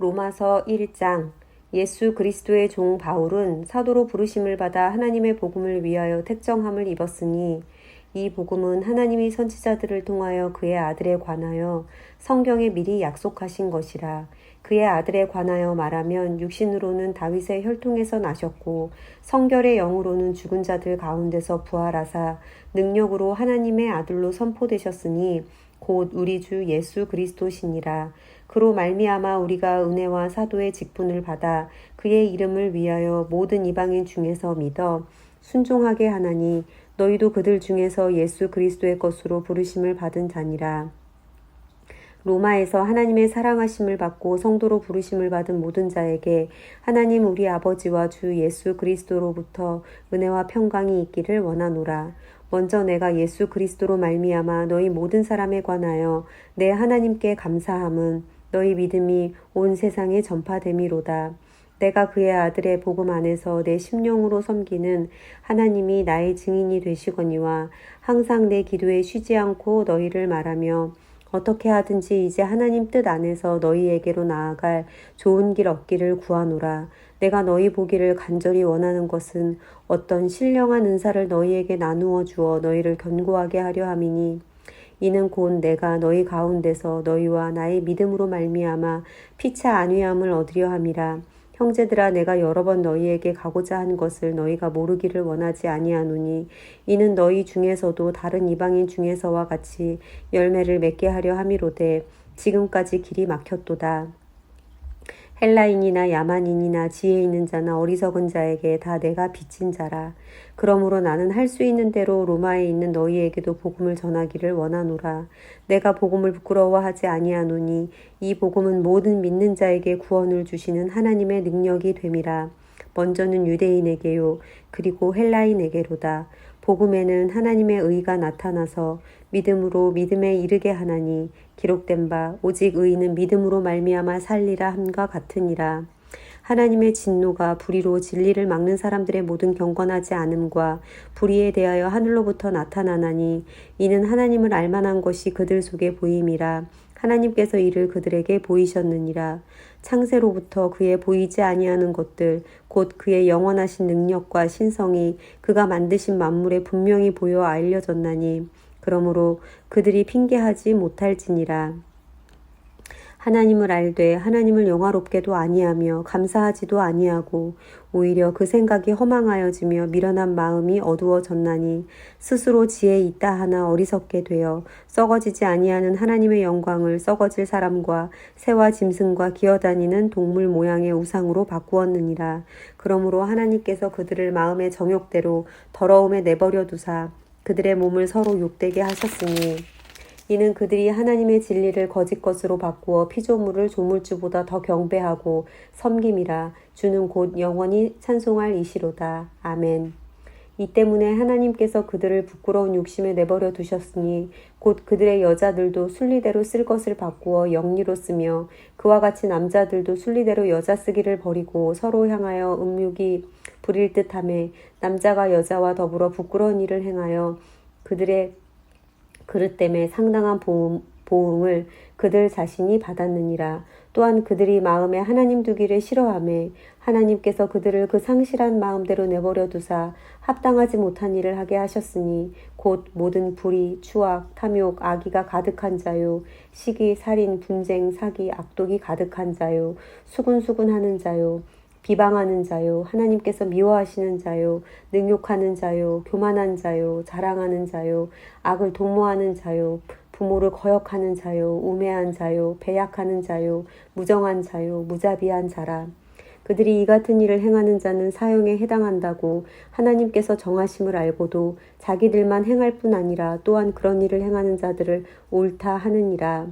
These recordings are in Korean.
로마서 1장. 예수 그리스도의 종 바울은 사도로 부르심을 받아 하나님의 복음을 위하여 택정함을 입었으니 이 복음은 하나님이 선지자들을 통하여 그의 아들에 관하여 성경에 미리 약속하신 것이라. 그의 아들에 관하여 말하면 육신으로는 다윗의 혈통에서 나셨고 성결의 영으로는 죽은 자들 가운데서 부활하사 능력으로 하나님의 아들로 선포되셨으니 곧 우리 주 예수 그리스도시니라. 그로 말미암아 우리가 은혜와 사도의 직분을 받아 그의 이름을 위하여 모든 이방인 중에서 믿어 순종하게 하나니 너희도 그들 중에서 예수 그리스도의 것으로 부르심을 받은 자니라. 로마에서 하나님의 사랑하심을 받고 성도로 부르심을 받은 모든 자에게 하나님 우리 아버지와 주 예수 그리스도로부터 은혜와 평강이 있기를 원하노라. 먼저 내가 예수 그리스도로 말미암아 너희 모든 사람에 관하여 내 하나님께 감사함은 너희 믿음이 온 세상에 전파됨이로다. 내가 그의 아들의 복음 안에서 내 심령으로 섬기는 하나님이 나의 증인이 되시거니와 항상 내 기도에 쉬지 않고 너희를 말하며 어떻게 하든지 이제 하나님 뜻 안에서 너희에게로 나아갈 좋은 길 얻기를 구하노라. 내가 너희 보기를 간절히 원하는 것은 어떤 신령한 은사를 너희에게 나누어 주어 너희를 견고하게 하려 함이니 이는 곧 내가 너희 가운데서 너희와 나의 믿음으로 말미암아 피차 안위함을 얻으려 함이라. 형제들아 내가 여러 번 너희에게 가고자 한 것을 너희가 모르기를 원하지 아니하노니 이는 너희 중에서도 다른 이방인 중에서와 같이 열매를 맺게 하려 함이로되 지금까지 길이 막혔도다. 헬라인이나 야만인이나 지혜 있는 자나 어리석은 자에게 다 내가 빚진 자라. 그러므로 나는 할 수 있는 대로 로마에 있는 너희에게도 복음을 전하기를 원하노라. 내가 복음을 부끄러워하지 아니하노니 이 복음은 모든 믿는 자에게 구원을 주시는 하나님의 능력이 됨이라. 먼저는 유대인에게요 그리고 헬라인에게로다. 복음에는 하나님의 의가 나타나서 믿음으로 믿음에 이르게 하나니 기록된 바 오직 의인은 믿음으로 말미암아 살리라 함과 같으니라. 하나님의 진노가 불의로 진리를 막는 사람들의 모든 경건하지 않음과 불의에 대하여 하늘로부터 나타나나니 이는 하나님을 알만한 것이 그들 속에 보임이라. 하나님께서 이를 그들에게 보이셨느니라. 창세로부터 그의 보이지 아니하는 것들 곧 그의 영원하신 능력과 신성이 그가 만드신 만물에 분명히 보여 알려졌나니 그러므로 그들이 핑계하지 못할지니라. 하나님을 알되 하나님을 영화롭게도 아니하며 감사하지도 아니하고 오히려 그 생각이 허망하여지며 미련한 마음이 어두워졌나니 스스로 지혜 있다 하나 어리석게 되어 썩어지지 아니하는 하나님의 영광을 썩어질 사람과 새와 짐승과 기어다니는 동물 모양의 우상으로 바꾸었느니라. 그러므로 하나님께서 그들을 마음의 정욕대로 더러움에 내버려 두사 그들의 몸을 서로 욕되게 하셨으니 이는 그들이 하나님의 진리를 거짓 것으로 바꾸어 피조물을 조물주보다 더 경배하고 섬김이라. 주는 곧 영원히 찬송할 이시로다. 아멘. 이 때문에 하나님께서 그들을 부끄러운 욕심에 내버려 두셨으니 곧 그들의 여자들도 순리대로 쓸 것을 바꾸어 영리로 쓰며 그와 같이 남자들도 순리대로 여자 쓰기를 버리고 서로 향하여 음욕이 부릴 듯하며 남자가 여자와 더불어 부끄러운 일을 행하여 그들의 그릇 때문에 상당한 보응을 그들 자신이 받았느니라. 또한 그들이 마음에 하나님 두기를 싫어하며 하나님께서 그들을 그 상실한 마음대로 내버려 두사 합당하지 못한 일을 하게 하셨으니 곧 모든 불의, 추악, 탐욕, 악의가 가득한 자요 시기, 살인, 분쟁, 사기, 악독이 가득한 자요 수군수군하는 자요 비방하는 자요 하나님께서 미워하시는 자요 능욕하는 자요 교만한 자요 자랑하는 자요 악을 도모하는 자요 부모를 거역하는 자요 우매한 자요 배약하는 자요 무정한 자요 무자비한 자라. 그들이 이 같은 일을 행하는 자는 사형에 해당한다고 하나님께서 정하심을 알고도 자기들만 행할 뿐 아니라 또한 그런 일을 행하는 자들을 옳다 하느니라.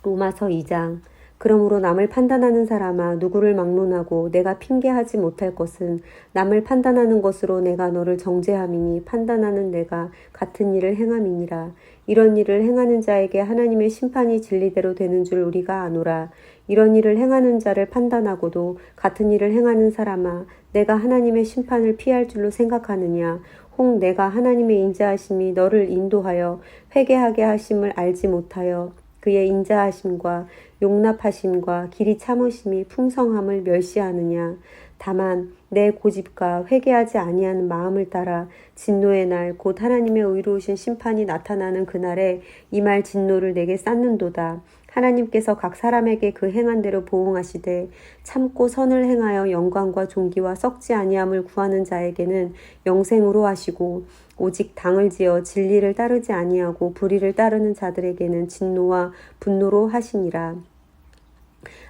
로마서 2장. 그러므로 남을 판단하는 사람아 누구를 막론하고 내가 핑계하지 못할 것은 남을 판단하는 것으로 내가 너를 정죄함이니 판단하는 내가 같은 일을 행함이니라. 이런 일을 행하는 자에게 하나님의 심판이 진리대로 되는 줄 우리가 아노라. 이런 일을 행하는 자를 판단하고도 같은 일을 행하는 사람아 내가 하나님의 심판을 피할 줄로 생각하느냐. 혹 내가 하나님의 인자하심이 너를 인도하여 회개하게 하심을 알지 못하여 그의 인자하심과 용납하심과 길이 참으심이 풍성함을 멸시하느냐. 다만 내 고집과 회개하지 아니하는 마음을 따라 진노의 날 곧 하나님의 의로우신 심판이 나타나는 그날에 임할 진노를 내게 쌓는도다. 하나님께서 각 사람에게 그 행한 대로 보응하시되 참고 선을 행하여 영광과 존귀와 썩지 아니함을 구하는 자에게는 영생으로 하시고 오직 당을 지어 진리를 따르지 아니하고 불의를 따르는 자들에게는 진노와 분노로 하시니라.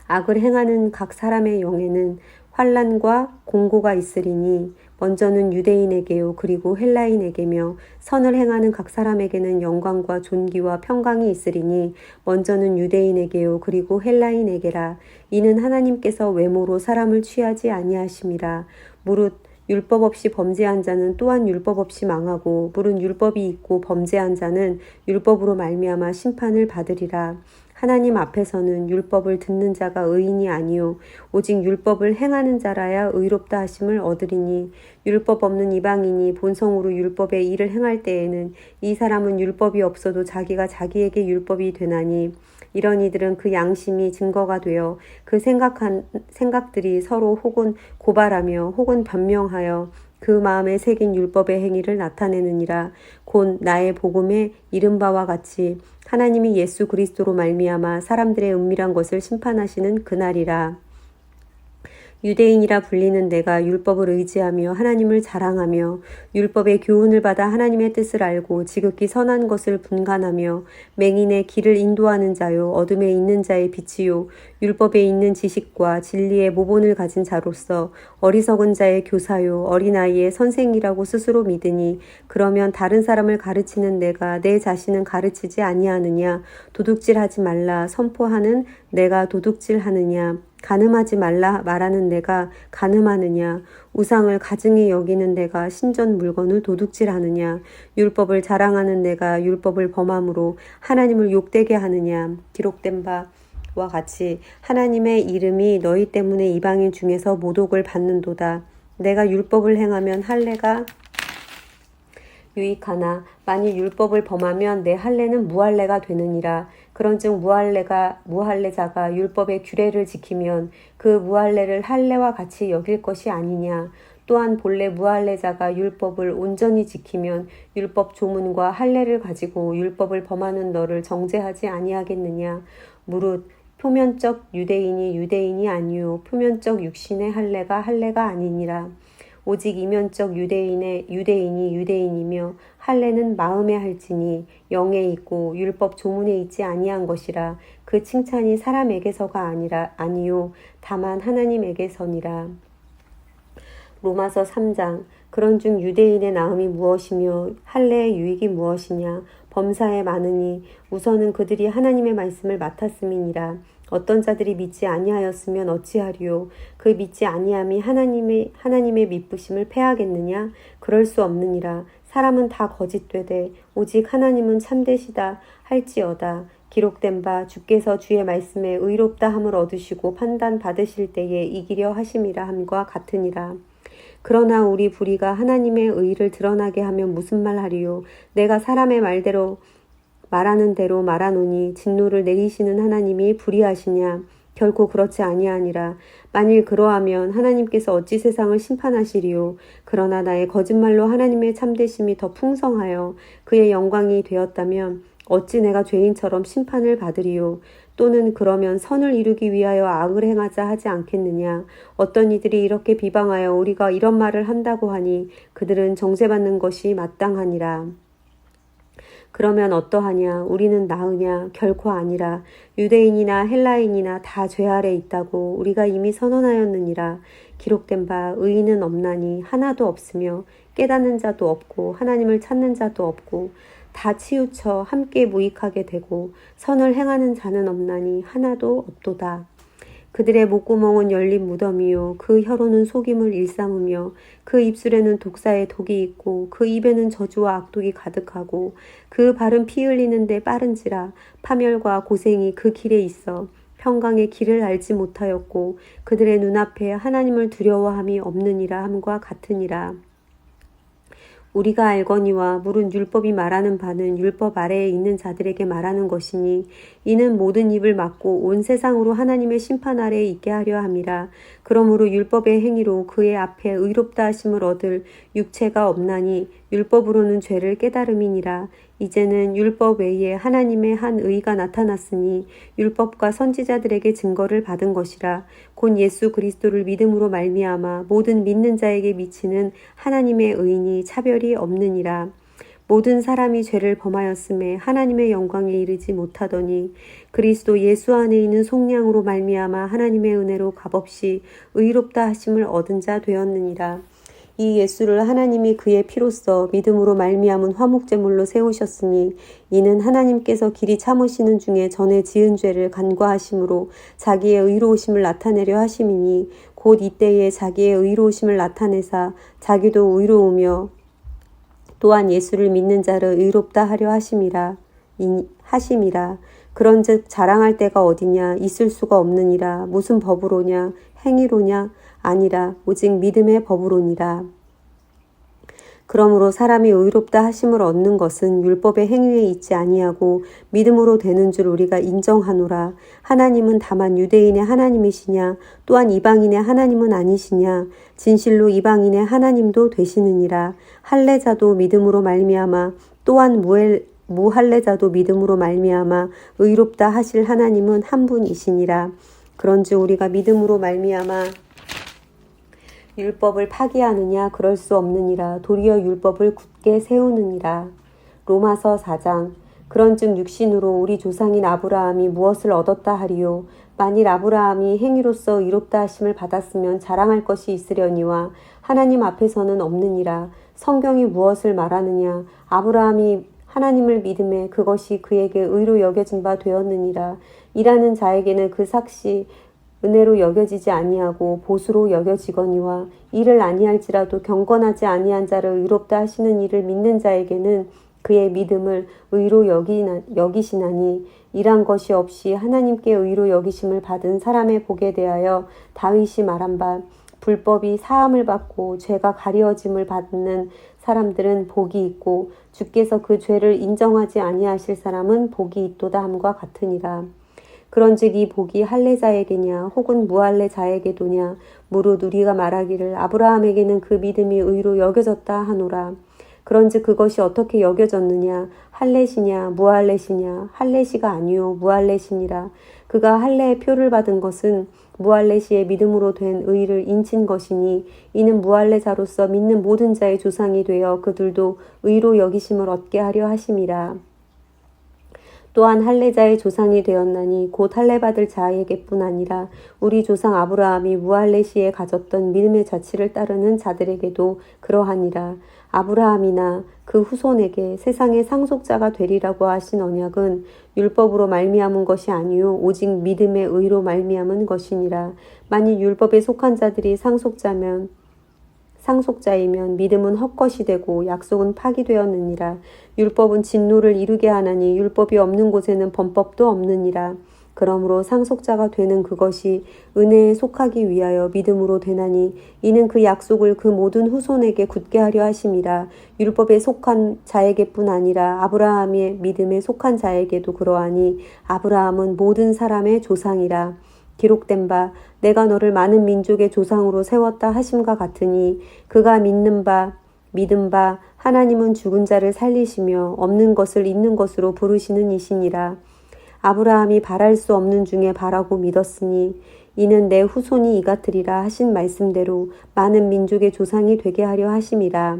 악을 행하는 각 사람의 영에는 환난과 공고가 있으리니 먼저는 유대인에게요 그리고 헬라인에게며 선을 행하는 각 사람에게는 영광과 존귀와 평강이 있으리니 먼저는 유대인에게요 그리고 헬라인에게라. 이는 하나님께서 외모로 사람을 취하지 아니하심이라. 무릇 율법 없이 범죄한 자는 또한 율법 없이 망하고 무릇 율법이 있고 범죄한 자는 율법으로 말미암아 심판을 받으리라. 하나님 앞에서는 율법을 듣는 자가 의인이 아니요 오직 율법을 행하는 자라야 의롭다 하심을 얻으리니 율법 없는 이방인이 본성으로 율법의 일을 행할 때에는 이 사람은 율법이 없어도 자기가 자기에게 율법이 되나니 이런 이들은 그 양심이 증거가 되어 그 생각들이 서로 혹은 고발하며 혹은 변명하여 그 마음에 새긴 율법의 행위를 나타내느니라. 곧 나의 복음에 이른 바와 같이 하나님이 예수 그리스도로 말미암아 사람들의 은밀한 것을 심판하시는 그날이라. 유대인이라 불리는 내가 율법을 의지하며 하나님을 자랑하며 율법의 교훈을 받아 하나님의 뜻을 알고 지극히 선한 것을 분간하며 맹인의 길을 인도하는 자요 어둠에 있는 자의 빛이요 율법에 있는 지식과 진리의 모본을 가진 자로서 어리석은 자의 교사요 어린아이의 선생이라고 스스로 믿으니 그러면 다른 사람을 가르치는 내가 내 자신은 가르치지 아니하느냐. 도둑질하지 말라 선포하는 내가 도둑질하느냐. 간음하지 말라 말하는 내가 간음하느냐. 우상을 가증히 여기는 내가 신전 물건을 도둑질하느냐. 율법을 자랑하는 내가 율법을 범함으로 하나님을 욕되게 하느냐. 기록된 바와 같이 하나님의 이름이 너희 때문에 이방인 중에서 모독을 받는도다. 내가 율법을 행하면 할례가 유익하나 만일 율법을 범하면 내 할례는 무할례가 되느니라. 그런즉 무할례자가 율법의 규례를 지키면 그 무할례를 할례와 같이 여길 것이 아니냐. 또한 본래 무할례자가 율법을 온전히 지키면 율법 조문과 할례를 가지고 율법을 범하는 너를 정죄하지 아니하겠느냐. 무릇 표면적 유대인이 유대인이 아니요 표면적 육신의 할례가 할례가 아니니라. 오직 이면적 유대인이 유대인이며 할례는 마음에 할지니 영에 있고 율법 조문에 있지 아니한 것이라. 그 칭찬이 사람에게서가 아니요 다만 하나님에게서니라. 로마서 3장. 그런즉 유대인의 나음이 무엇이며 할례의 유익이 무엇이냐. 범사에 많으니 우선은 그들이 하나님의 말씀을 맡았음이니라. 어떤 자들이 믿지 아니하였으면 어찌하리요. 그 믿지 아니함이 하나님의 미쁘심을 패하겠느냐. 그럴 수 없느니라. 사람은 다 거짓되되 오직 하나님은 참되시다 할지어다. 기록된 바 주께서 주의 말씀에 의롭다 함을 얻으시고 판단 받으실 때에 이기려 하심이라 함과 같으니라. 그러나 우리 불의가 하나님의 의를 드러나게 하면 무슨 말 하리요. 내가 사람의 말하는 대로 말하노니 진노를 내리시는 하나님이 불의하시냐. 결코 그렇지 아니하니라. 만일 그러하면 하나님께서 어찌 세상을 심판하시리요. 그러나 나의 거짓말로 하나님의 참되심이 더 풍성하여 그의 영광이 되었다면 어찌 내가 죄인처럼 심판을 받으리요. 또는 그러면 선을 이루기 위하여 악을 행하자 하지 않겠느냐. 어떤 이들이 이렇게 비방하여 우리가 이런 말을 한다고 하니 그들은 정죄받는 것이 마땅하니라. 그러면 어떠하냐. 우리는 나으냐. 결코 아니라. 유대인이나 헬라인이나 다 죄 아래 있다고 우리가 이미 선언하였느니라. 기록된 바 의인은 없나니 하나도 없으며 깨닫는 자도 없고 하나님을 찾는 자도 없고 다 치우쳐 함께 무익하게 되고 선을 행하는 자는 없나니 하나도 없도다. 그들의 목구멍은 열린 무덤이요 그 혀로는 속임을 일삼으며 그 입술에는 독사의 독이 있고 그 입에는 저주와 악독이 가득하고 그 발은 피 흘리는데 빠른지라. 파멸과 고생이 그 길에 있어 평강의 길을 알지 못하였고 그들의 눈앞에 하나님을 두려워함이 없느니라 함과 같으니라. 우리가 알거니와 물은 율법이 말하는 바는 율법 아래에 있는 자들에게 말하는 것이니 이는 모든 입을 막고 온 세상으로 하나님의 심판 아래에 있게 하려 함이라. 그러므로 율법의 행위로 그의 앞에 의롭다 하심을 얻을 육체가 없나니 율법으로는 죄를 깨달음이니라. 이제는 율법 외에 하나님의 한 의가 나타났으니 율법과 선지자들에게 증거를 받은 것이라. 곧 예수 그리스도를 믿음으로 말미암아 모든 믿는 자에게 미치는 하나님의 의인이 차별이 없느니라. 모든 사람이 죄를 범하였음에 하나님의 영광에 이르지 못하더니 그리스도 예수 안에 있는 속량으로 말미암아 하나님의 은혜로 값없이 의롭다 하심을 얻은 자 되었느니라. 이 예수를 하나님이 그의 피로써 믿음으로 말미암은 화목제물로 세우셨으니 이는 하나님께서 길이 참으시는 중에 전에 지은 죄를 간과하심으로 자기의 의로우심을 나타내려 하심이니 곧 이때에 자기의 의로우심을 나타내사 자기도 의로우며 또한 예수를 믿는 자를 의롭다 하려 하심이라. 그런즉 자랑할 때가 어디냐? 있을 수가 없느니라. 무슨 법으로냐? 행위로냐? 아니라 오직 믿음의 법으로니라. 그러므로 사람이 의롭다 하심을 얻는 것은 율법의 행위에 있지 아니하고 믿음으로 되는 줄 우리가 인정하노라. 하나님은 다만 유대인의 하나님이시냐? 또한 이방인의 하나님은 아니시냐? 진실로 이방인의 하나님도 되시느니라. 할례자도 믿음으로 말미암아 또한 무할례자도 믿음으로 말미암아 의롭다 하실 하나님은 한 분이시니라. 그런즉 우리가 믿음으로 말미암아 율법을 파기하느냐? 그럴 수 없느니라. 도리어 율법을 굳게 세우느니라. 로마서 4장. 그런즉 육신으로 우리 조상인 아브라함이 무엇을 얻었다 하리요? 만일 아브라함이 행위로서 의롭다 하심을 받았으면 자랑할 것이 있으려니와 하나님 앞에서는 없느니라. 성경이 무엇을 말하느냐? 아브라함이 하나님을 믿음에 그것이 그에게 의로 여겨진 바 되었느니라. 일하는 자에게는 그 삭시 은혜로 여겨지지 아니하고 보수로 여겨지거니와 이를 아니할지라도 경건하지 아니한 자를 의롭다 하시는 이를 믿는 자에게는 그의 믿음을 의로 여기시나니 일한 것이 없이 하나님께 의로 여기심을 받은 사람의 복에 대하여 다윗이 말한 바 불법이 사함을 받고 죄가 가리워짐을 받는 사람들은 복이 있고 주께서 그 죄를 인정하지 아니하실 사람은 복이 있도다 함과 같으니라. 그런즉 이 복이 할례자에게냐 혹은 무할례자에게도냐 무릇 우리가 말하기를 아브라함에게는 그 믿음이 의로 여겨졌다 하노라. 그런즉 그것이 어떻게 여겨졌느냐? 할례시냐 무할례시냐? 할례시가 아니요 무할례시니라. 그가 할례의 표를 받은 것은 무할례시의 믿음으로 된 의를 인친 것이니 이는 무할례자로서 믿는 모든 자의 조상이 되어 그들도 의로 여기심을 얻게 하려 하심이라. 또한 할례자의 조상이 되었나니 곧 할례받을 자에게뿐 아니라 우리 조상 아브라함이 무할례시에 가졌던 믿음의 자치를 따르는 자들에게도 그러하니라. 아브라함이나 그 후손에게 세상의 상속자가 되리라고 하신 언약은 율법으로 말미암은 것이 아니요 오직 믿음의 의로 말미암은 것이니라. 만일 율법에 속한 자들이 상속자이면 믿음은 헛것이 되고 약속은 파기되었느니라. 율법은 진노를 이루게 하나니 율법이 없는 곳에는 범법도 없느니라. 그러므로 상속자가 되는 그것이 은혜에 속하기 위하여 믿음으로 되나니 이는 그 약속을 그 모든 후손에게 굳게 하려 하심이라. 율법에 속한 자에게뿐 아니라 아브라함의 믿음에 속한 자에게도 그러하니 아브라함은 모든 사람의 조상이라. 기록된 바 내가 너를 많은 민족의 조상으로 세웠다 하심과 같으니 그가 믿는 바 하나님은 죽은 자를 살리시며 없는 것을 있는 것으로 부르시는 이시니라. 아브라함이 바랄 수 없는 중에 바라고 믿었으니 이는 내 후손이 이같으리라 하신 말씀대로 많은 민족의 조상이 되게 하려 하심이라.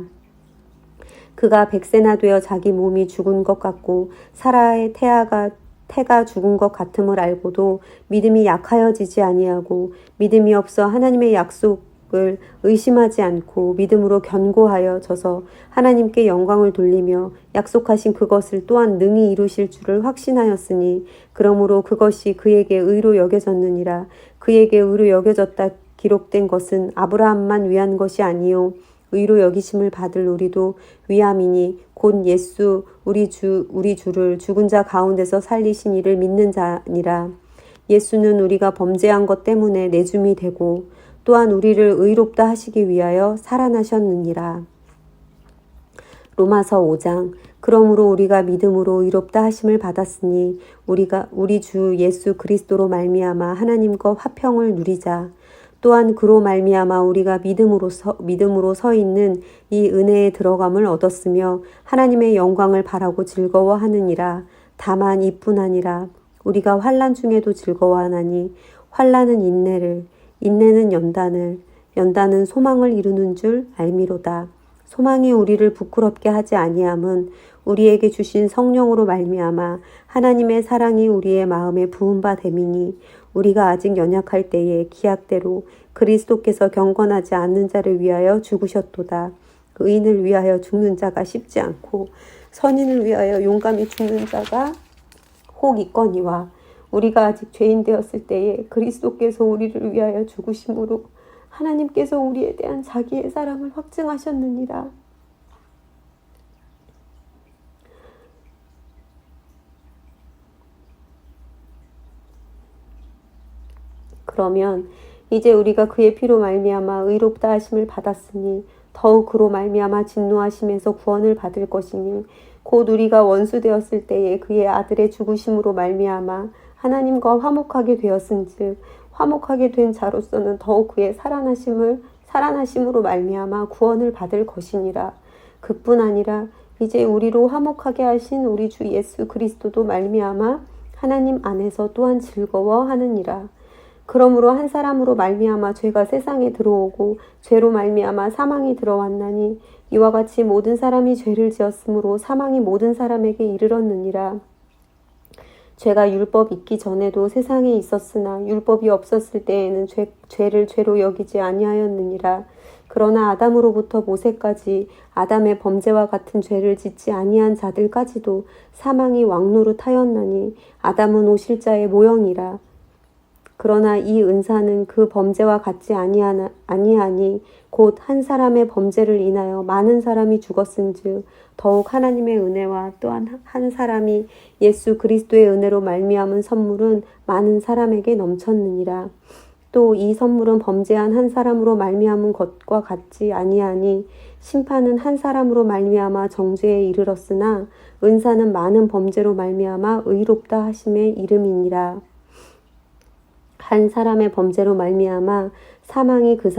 그가 100세나 되어 자기 몸이 죽은 것 같고 사라의 태가 죽은 것 같음을 알고도 믿음이 약하여지지 아니하고 믿음이 없어 하나님의 약속을 의심하지 않고 믿음으로 견고하여져서 하나님께 영광을 돌리며 약속하신 그것을 또한 능히 이루실 줄을 확신하였으니 그러므로 그것이 그에게 의로 여겨졌느니라. 그에게 의로 여겨졌다 기록된 것은 아브라함만 위한 것이 아니요 의로 여기심을 받을 우리도 위함이니 곧 예수 우리 주를 죽은 자 가운데서 살리신 이를 믿는 자니라. 예수는 우리가 범죄한 것 때문에 내줌이 되고 또한 우리를 의롭다 하시기 위하여 살아나셨느니라. 로마서 5장. 그러므로 우리가 믿음으로 의롭다 하심을 받았으니 우리 주 예수 그리스도로 말미암아 하나님과 화평을 누리자. 또한 그로 말미암아 우리가 믿음으로 서 있는 이 은혜에 들어감을 얻었으며 하나님의 영광을 바라고 즐거워하느니라. 다만 이뿐 아니라 우리가 환난 중에도 즐거워하나니 환난은 인내를, 인내는 연단을, 연단은 소망을 이루는 줄 알미로다. 소망이 우리를 부끄럽게 하지 아니함은 우리에게 주신 성령으로 말미암아 하나님의 사랑이 우리의 마음에 부은 바 됨이니 우리가 아직 연약할 때에 기약대로 그리스도께서 경건하지 않는 자를 위하여 죽으셨도다. 의인을 위하여 죽는 자가 쉽지 않고 선인을 위하여 용감히 죽는 자가 혹 있거니와 우리가 아직 죄인 되었을 때에 그리스도께서 우리를 위하여 죽으심으로 하나님께서 우리에 대한 자기의 사랑을 확증하셨느니라. 그러면 이제 우리가 그의 피로 말미암아 의롭다 하심을 받았으니 더욱 그로 말미암아 진노하심에서 구원을 받을 것이니 곧 우리가 원수 되었을 때에 그의 아들의 죽으심으로 말미암아 하나님과 화목하게 되었은즉 화목하게 된 자로서는 더욱 그의 살아나심으로 말미암아 구원을 받을 것이니라. 그뿐 아니라 이제 우리로 화목하게 하신 우리 주 예수 그리스도도 말미암아 하나님 안에서 또한 즐거워하느니라. 그러므로 한 사람으로 말미암아 죄가 세상에 들어오고 죄로 말미암아 사망이 들어왔나니 이와 같이 모든 사람이 죄를 지었으므로 사망이 모든 사람에게 이르렀느니라. 죄가 율법 있기 전에도 세상에 있었으나 율법이 없었을 때에는 죄를 죄로 여기지 아니하였느니라. 그러나 아담으로부터 모세까지 아담의 범죄와 같은 죄를 짓지 아니한 자들까지도 사망이 왕노릇하였나니 아담은 오실 자의 모형이라. 그러나 이 은사는 그 범죄와 같지 아니하니 곧 한 사람의 범죄를 인하여 많은 사람이 죽었은즉 더욱 하나님의 은혜와 또한 한 사람이 예수 그리스도의 은혜로 말미암은 선물은 많은 사람에게 넘쳤느니라. 또 이 선물은 범죄한 한 사람으로 말미암은 것과 같지 아니하니 심판은 한 사람으로 말미암아 정죄에 이르렀으나 은사는 많은 범죄로 말미암아 의롭다 하심의 이름이니라. 한 사람의 범죄로 말미암아 사망이 그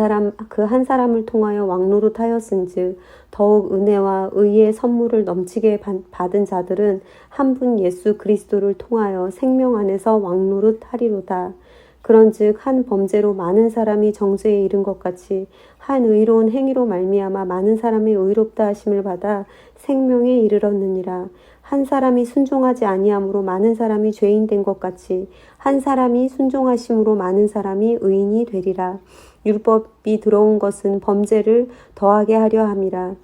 한 사람을 통하여 왕노릇하였은즉 더욱 은혜와 의의 선물을 넘치게 받은 자들은 한 분 예수 그리스도를 통하여 생명 안에서 왕노릇하리로다. 그런즉 한 범죄로 많은 사람이 정죄에 이른 것 같이 한 의로운 행위로 말미암아 많은 사람이 의롭다 하심을 받아 생명에 이르렀느니라. 한 사람이 순종하지 아니함으로 많은 사람이 죄인 된 것 같이 한 사람이 순종하심으로 많은 사람이 의인이 되리라. 율법이 들어온 것은 범죄를 더하게 하려 함이라.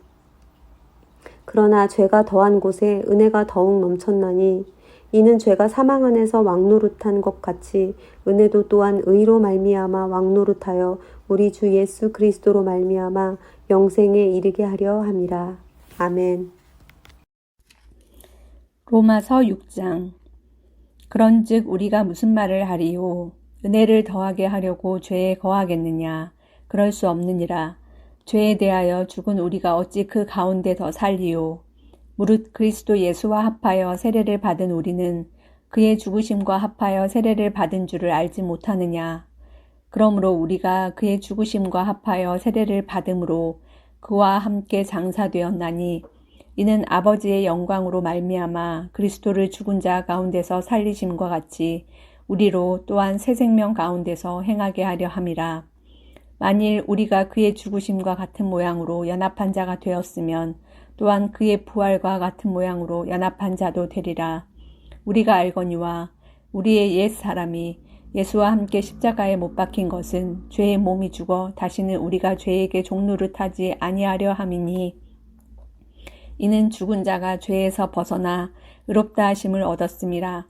그러나 죄가 더한 곳에 은혜가 더욱 넘쳤나니 이는 죄가 사망 안에서 왕노릇한 것 같이 은혜도 또한 의로 말미암아 왕노릇하여 우리 주 예수 그리스도로 말미암아 영생에 이르게 하려 함이라. 아멘. 로마서 6장. 그런즉 우리가 무슨 말을 하리요? 은혜를 더하게 하려고 죄에 거하겠느냐? 그럴 수 없느니라. 죄에 대하여 죽은 우리가 어찌 그 가운데 더 살리요? 무릇 그리스도 예수와 합하여 세례를 받은 우리는 그의 죽으심과 합하여 세례를 받은 줄을 알지 못하느냐? 그러므로 우리가 그의 죽으심과 합하여 세례를 받음으로 그와 함께 장사되었나니 이는 아버지의 영광으로 말미암아 그리스도를 죽은 자 가운데서 살리심과 같이 우리로 또한 새 생명 가운데서 행하게 하려 함이라. 만일 우리가 그의 죽으심과 같은 모양으로 연합한 자가 되었으면 또한 그의 부활과 같은 모양으로 연합한 자도 되리라. 우리가 알거니와 우리의 옛 사람이 예수와 함께 십자가에 못 박힌 것은 죄의 몸이 죽어 다시는 우리가 죄에게 종노릇하지 아니하려 함이니 이는 죽은 자가 죄에서 벗어나 의롭다 하심을 얻었음이라.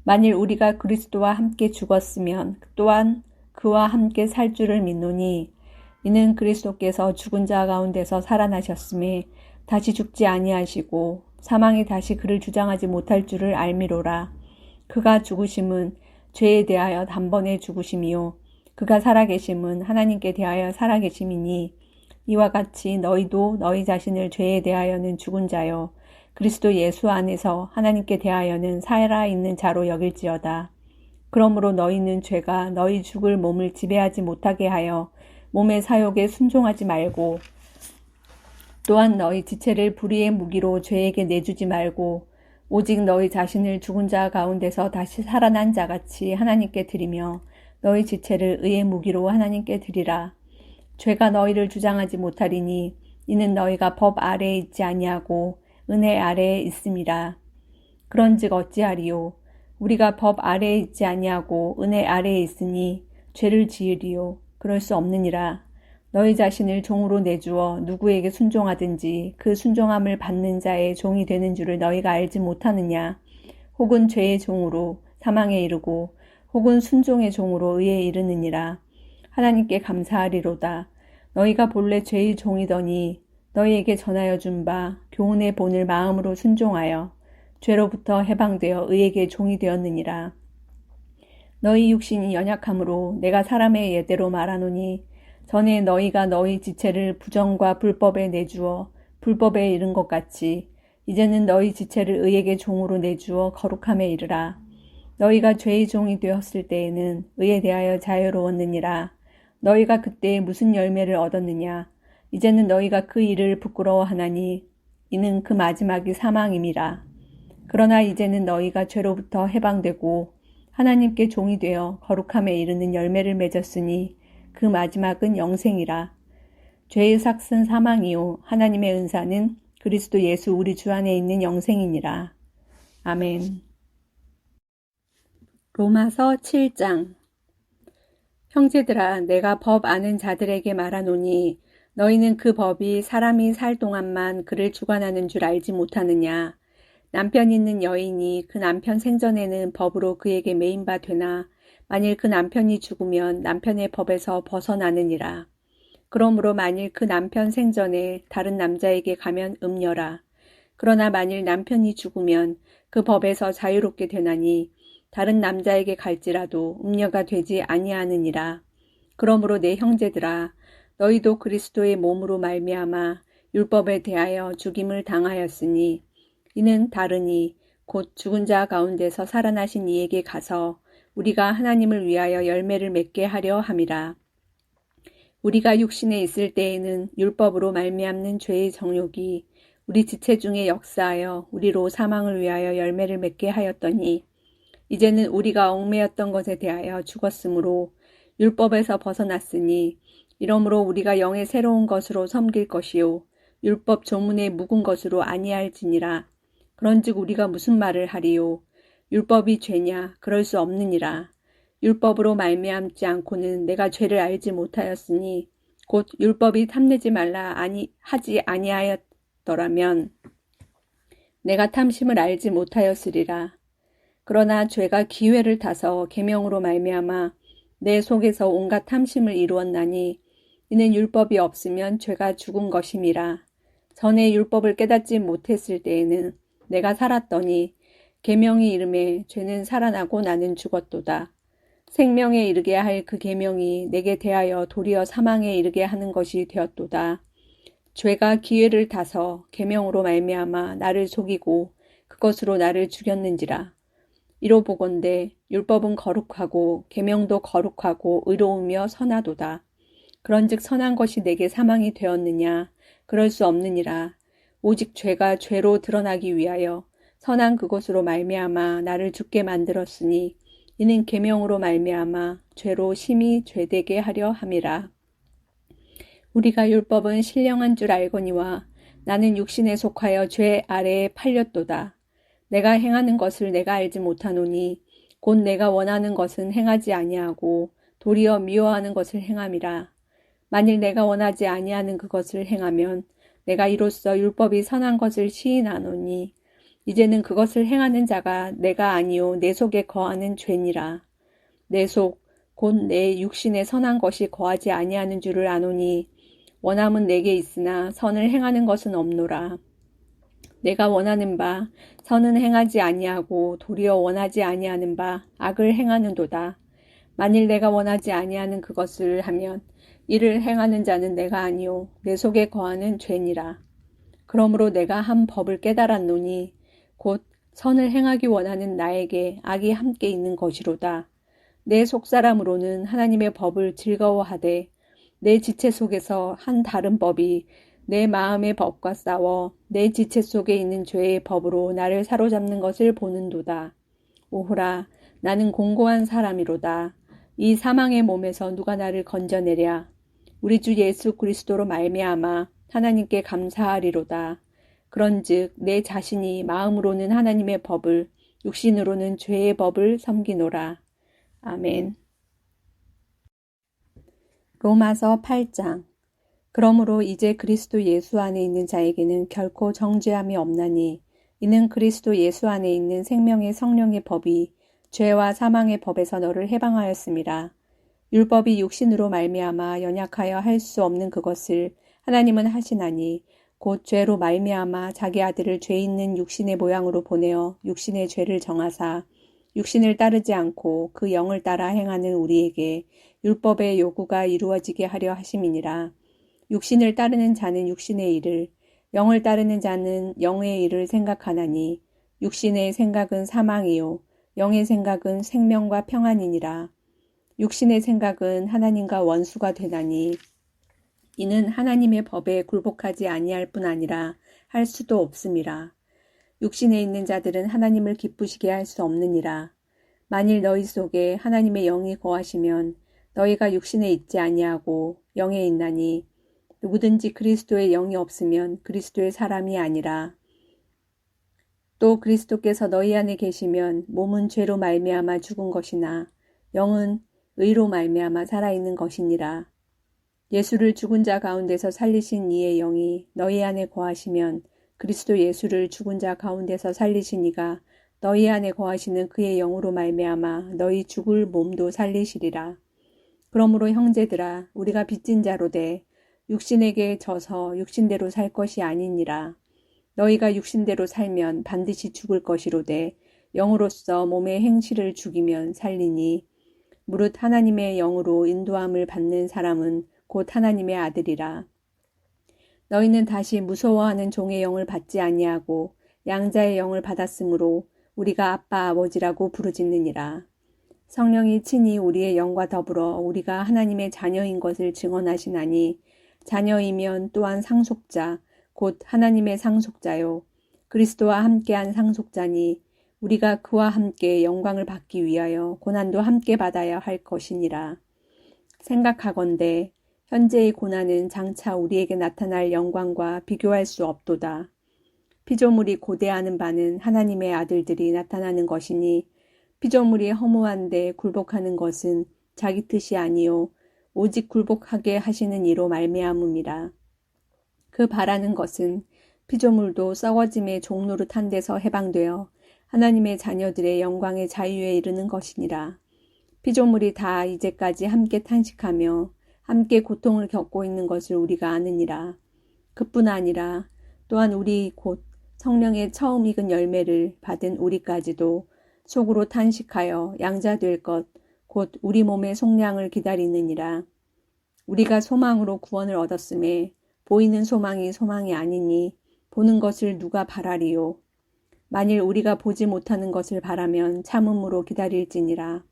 만일 우리가 그리스도와 함께 죽었으면 또한 그와 함께 살 줄을 믿노니 이는 그리스도께서 죽은 자 가운데서 살아나셨음에 다시 죽지 아니하시고 사망이 다시 그를 주장하지 못할 줄을 알미로라. 그가 죽으심은 죄에 대하여 단번에 죽으심이요 그가 살아계심은 하나님께 대하여 살아계심이니 이와 같이 너희도 너희 자신을 죄에 대하여는 죽은 자요 그리스도 예수 안에서 하나님께 대하여는 살아있는 자로 여길지어다. 그러므로 너희는 죄가 너희 죽을 몸을 지배하지 못하게 하여 몸의 사욕에 순종하지 말고 또한 너희 지체를 불의의 무기로 죄에게 내주지 말고 오직 너희 자신을 죽은 자 가운데서 다시 살아난 자같이 하나님께 드리며 너희 지체를 의의 무기로 하나님께 드리라. 죄가 너희를 주장하지 못하리니 이는 너희가 법 아래에 있지 아니하고 은혜 아래에 있음이라. 그런즉 어찌하리요? 우리가 법 아래에 있지 아니하고 은혜 아래에 있으니 죄를 지으리요? 그럴 수 없느니라. 너희 자신을 종으로 내주어 누구에게 순종하든지 그 순종함을 받는 자의 종이 되는 줄을 너희가 알지 못하느냐? 혹은 죄의 종으로 사망에 이르고 혹은 순종의 종으로 의에 이르느니라. 하나님께 감사하리로다. 너희가 본래 죄의 종이더니 너희에게 전하여 준 바 교훈의 본을 마음으로 순종하여 죄로부터 해방되어 의에게 종이 되었느니라. 너희 육신이 연약함으로 내가 사람의 예대로 말하노니 전에 너희가 너희 지체를 부정과 불법에 내주어 불법에 이른 것 같이 이제는 너희 지체를 의에게 종으로 내주어 거룩함에 이르라. 너희가 죄의 종이 되었을 때에는 의에 대하여 자유로웠느니라. 너희가 그때 무슨 열매를 얻었느냐? 이제는 너희가 그 일을 부끄러워하나니 이는 그 마지막이 사망임이라. 그러나 이제는 너희가 죄로부터 해방되고 하나님께 종이 되어 거룩함에 이르는 열매를 맺었으니 그 마지막은 영생이라. 죄의 삭은 사망이요 하나님의 은사는 그리스도 예수 우리 주 안에 있는 영생이니라. 아멘. 로마서 7장. 형제들아, 내가 법 아는 자들에게 말하노니 너희는 그 법이 사람이 살 동안만 그를 주관하는 줄 알지 못하느냐. 남편 있는 여인이 그 남편 생전에는 법으로 그에게 매인바 되나 만일 그 남편이 죽으면 남편의 법에서 벗어나느니라. 그러므로 만일 그 남편 생전에 다른 남자에게 가면 음녀라. 그러나 만일 남편이 죽으면 그 법에서 자유롭게 되나니 다른 남자에게 갈지라도 음녀가 되지 아니하느니라. 그러므로 내 형제들아, 너희도 그리스도의 몸으로 말미암아 율법에 대하여 죽임을 당하였으니 이는 다르니 곧 죽은 자 가운데서 살아나신 이에게 가서 우리가 하나님을 위하여 열매를 맺게 하려 함이라. 우리가 육신에 있을 때에는 율법으로 말미암는 죄의 정욕이 우리 지체 중에 역사하여 우리로 사망을 위하여 열매를 맺게 하였더니 이제는 우리가 얽매였던 것에 대하여 죽었으므로 율법에서 벗어났으니 이러므로 우리가 영의 새로운 것으로 섬길 것이요 율법 조문에 묵은 것으로 아니할지니라. 그런즉 우리가 무슨 말을 하리요? 율법이 죄냐? 그럴 수 없느니라. 율법으로 말미암지 않고는 내가 죄를 알지 못하였으니 곧 율법이 탐내지 말라 하지 아니하였더라면 내가 탐심을 알지 못하였으리라. 그러나 죄가 기회를 타서 계명으로 말미암아 내 속에서 온갖 탐심을 이루었나니 이는 율법이 없으면 죄가 죽은 것임이라. 전에 율법을 깨닫지 못했을 때에는 내가 살았더니 계명이 이름에 죄는 살아나고 나는 죽었도다. 생명에 이르게 할 그 계명이 내게 대하여 도리어 사망에 이르게 하는 것이 되었도다. 죄가 기회를 타서 계명으로 말미암아 나를 속이고 그것으로 나를 죽였는지라. 이로 보건대 율법은 거룩하고 계명도 거룩하고 의로우며 선하도다. 그런즉 선한 것이 내게 사망이 되었느냐? 그럴 수 없느니라. 오직 죄가 죄로 드러나기 위하여 선한 그것으로 말미암아 나를 죽게 만들었으니 이는 계명으로 말미암아 죄로 심히 죄되게 하려 함이라. 우리가 율법은 신령한 줄 알거니와 나는 육신에 속하여 죄 아래에 팔렸도다. 내가 행하는 것을 내가 알지 못하노니 곧 내가 원하는 것은 행하지 아니하고 도리어 미워하는 것을 행함이라. 만일 내가 원하지 아니하는 그것을 행하면 내가 이로써 율법이 선한 것을 시인하노니 이제는 그것을 행하는 자가 내가 아니요 내 속에 거하는 죄니라. 내 속 곧 내 육신에 선한 것이 거하지 아니하는 줄을 아노니 원함은 내게 있으나 선을 행하는 것은 없노라. 내가 원하는 바 선은 행하지 아니하고 도리어 원하지 아니하는 바 악을 행하는도다. 만일 내가 원하지 아니하는 그것을 하면 이를 행하는 자는 내가 아니요 내 속에 거하는 죄니라. 그러므로 내가 한 법을 깨달았노니 곧 선을 행하기 원하는 나에게 악이 함께 있는 것이로다. 내 속사람으로는 하나님의 법을 즐거워하되 내 지체 속에서 한 다른 법이 내 마음의 법과 싸워 내 지체 속에 있는 죄의 법으로 나를 사로잡는 것을 보는도다. 오호라, 나는 공고한 사람이로다. 이 사망의 몸에서 누가 나를 건져내랴. 우리 주 예수 그리스도로 말미암아 하나님께 감사하리로다. 그런즉 내 자신이 마음으로는 하나님의 법을, 육신으로는 죄의 법을 섬기노라. 아멘. 로마서 8장. 그러므로 이제 그리스도 예수 안에 있는 자에게는 결코 정죄함이 없나니 이는 그리스도 예수 안에 있는 생명의 성령의 법이 죄와 사망의 법에서 너를 해방하였음이라. 율법이 육신으로 말미암아 연약하여 할 수 없는 그것을 하나님은 하시나니 곧 죄로 말미암아 자기 아들을 죄 있는 육신의 모양으로 보내어 육신의 죄를 정하사 육신을 따르지 않고 그 영을 따라 행하는 우리에게 율법의 요구가 이루어지게 하려 하심이니라. 육신을 따르는 자는 육신의 일을, 영을 따르는 자는 영의 일을 생각하나니 육신의 생각은 사망이요 영의 생각은 생명과 평안이니라. 육신의 생각은 하나님과 원수가 되나니 이는 하나님의 법에 굴복하지 아니할 뿐 아니라 할 수도 없음이라. 육신에 있는 자들은 하나님을 기쁘시게 할 수 없느니라. 만일 너희 속에 하나님의 영이 거하시면 너희가 육신에 있지 아니하고 영에 있나니 누구든지 그리스도의 영이 없으면 그리스도의 사람이 아니라. 또 그리스도께서 너희 안에 계시면 몸은 죄로 말미암아 죽은 것이나 영은 의로 말미암아 살아있는 것이니라. 예수를 죽은 자 가운데서 살리신 이의 영이 너희 안에 거하시면 그리스도 예수를 죽은 자 가운데서 살리신 이가 너희 안에 거하시는 그의 영으로 말미암아 너희 죽을 몸도 살리시리라. 그러므로 형제들아, 우리가 빚진 자로 돼 육신에게 져서 육신대로 살 것이 아니니라. 너희가 육신대로 살면 반드시 죽을 것이로되 영으로서 몸의 행실을 죽이면 살리니 무릇 하나님의 영으로 인도함을 받는 사람은 곧 하나님의 아들이라. 너희는 다시 무서워하는 종의 영을 받지 아니하고 양자의 영을 받았으므로 우리가 아빠 아버지라고 부르짖느니라. 성령이 친히 우리의 영과 더불어 우리가 하나님의 자녀인 것을 증언하시나니 자녀이면 또한 상속자 곧 하나님의 상속자요 그리스도와 함께한 상속자니 우리가 그와 함께 영광을 받기 위하여 고난도 함께 받아야 할 것이니라. 생각하건대 현재의 고난은 장차 우리에게 나타날 영광과 비교할 수 없도다. 피조물이 고대하는 바는 하나님의 아들들이 나타나는 것이니 피조물이 허무한데 굴복하는 것은 자기 뜻이 아니요 오직 굴복하게 하시는 이로 말미암음이라. 그 바라는 것은 피조물도 썩어짐의 종노릇한 데서 해방되어 하나님의 자녀들의 영광의 자유에 이르는 것이니라. 피조물이 다 이제까지 함께 탄식하며 함께 고통을 겪고 있는 것을 우리가 아느니라. 그뿐 아니라 또한 우리 곧 성령의 처음 익은 열매를 받은 우리까지도 속으로 탄식하여 양자될 것 곧 우리 몸의 속량을 기다리느니라. 우리가 소망으로 구원을 얻었음에 보이는 소망이 소망이 아니니 보는 것을 누가 바라리요. 만일 우리가 보지 못하는 것을 바라면 참음으로 기다릴지니라.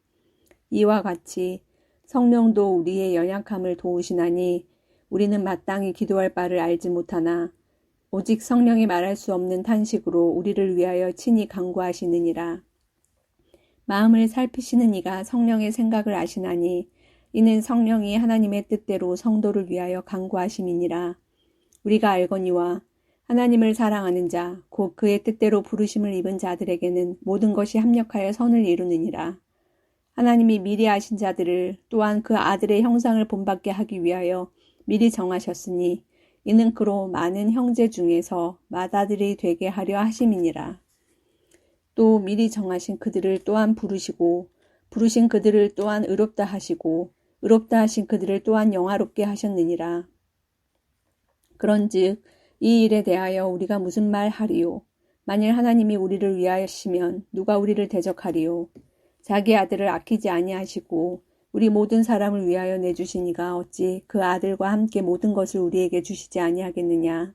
이와 같이 성령도 우리의 연약함을 도우시나니 우리는 마땅히 기도할 바를 알지 못하나 오직 성령이 말할 수 없는 탄식으로 우리를 위하여 친히 간구하시느니라. 마음을 살피시는 이가 성령의 생각을 아시나니 이는 성령이 하나님의 뜻대로 성도를 위하여 간구하심이니라. 우리가 알거니와 하나님을 사랑하는 자, 곧 그의 뜻대로 부르심을 입은 자들에게는 모든 것이 합력하여 선을 이루느니라. 하나님이 미리 아신 자들을 또한 그 아들의 형상을 본받게 하기 위하여 미리 정하셨으니 이는 그로 많은 형제 중에서 맏아들이 되게 하려 하심이니라. 또 미리 정하신 그들을 또한 부르시고 부르신 그들을 또한 의롭다 하시고 의롭다 하신 그들을 또한 영화롭게 하셨느니라. 그런즉 이 일에 대하여 우리가 무슨 말 하리요? 만일 하나님이 우리를 위하시면 누가 우리를 대적하리요? 자기 아들을 아끼지 아니하시고 우리 모든 사람을 위하여 내주시니가 어찌 그 아들과 함께 모든 것을 우리에게 주시지 아니하겠느냐.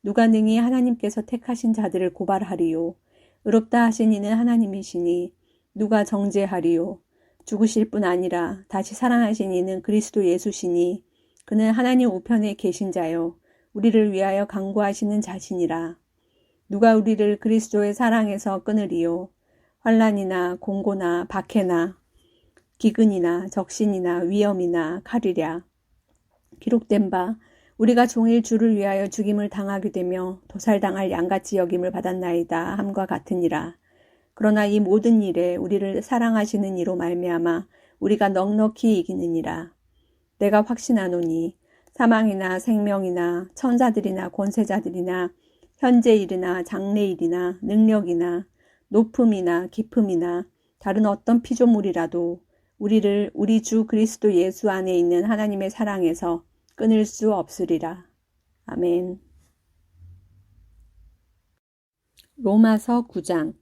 누가 능히 하나님께서 택하신 자들을 고발하리요. 의롭다 하신 이는 하나님이시니 누가 정죄하리요. 죽으실 뿐 아니라 다시 살아나신 이는 그리스도 예수시니 그는 하나님 우편에 계신 자요 우리를 위하여 간구하시는 자시니라. 누가 우리를 그리스도의 사랑에서 끊으리요. 환난이나 공고나 박해나 기근이나 적신이나 위험이나 칼이랴. 기록된 바 우리가 종일 주를 위하여 죽임을 당하게 되며 도살당할 양같이 여김을 받았나이다 함과 같으니라. 그러나 이 모든 일에 우리를 사랑하시는 이로 말미암아 우리가 넉넉히 이기느니라. 내가 확신하노니 사망이나 생명이나 천사들이나 권세자들이나 현재 일이나 장래 일이나 능력이나 높음이나 깊음이나 다른 어떤 피조물이라도 우리를 우리 주 그리스도 예수 안에 있는 하나님의 사랑에서 끊을 수 없으리라. 아멘. 로마서 9장.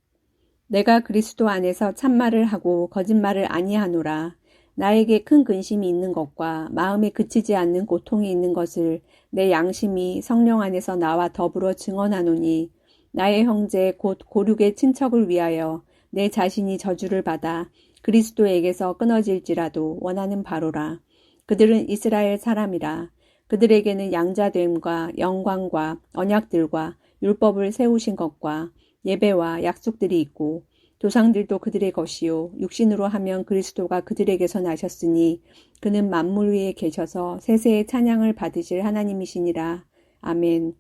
내가 그리스도 안에서 참말을 하고 거짓말을 아니하노라. 나에게 큰 근심이 있는 것과 마음에 그치지 않는 고통이 있는 것을 내 양심이 성령 안에서 나와 더불어 증언하노니 나의 형제 곧 고륙의 친척을 위하여 내 자신이 저주를 받아 그리스도에게서 끊어질지라도 원하는 바로라. 그들은 이스라엘 사람이라. 그들에게는 양자됨과 영광과 언약들과 율법을 세우신 것과 예배와 약속들이 있고 조상들도 그들의 것이요 육신으로 하면 그리스도가 그들에게서 나셨으니 그는 만물 위에 계셔서 세세의 찬양을 받으실 하나님이시니라. 아멘.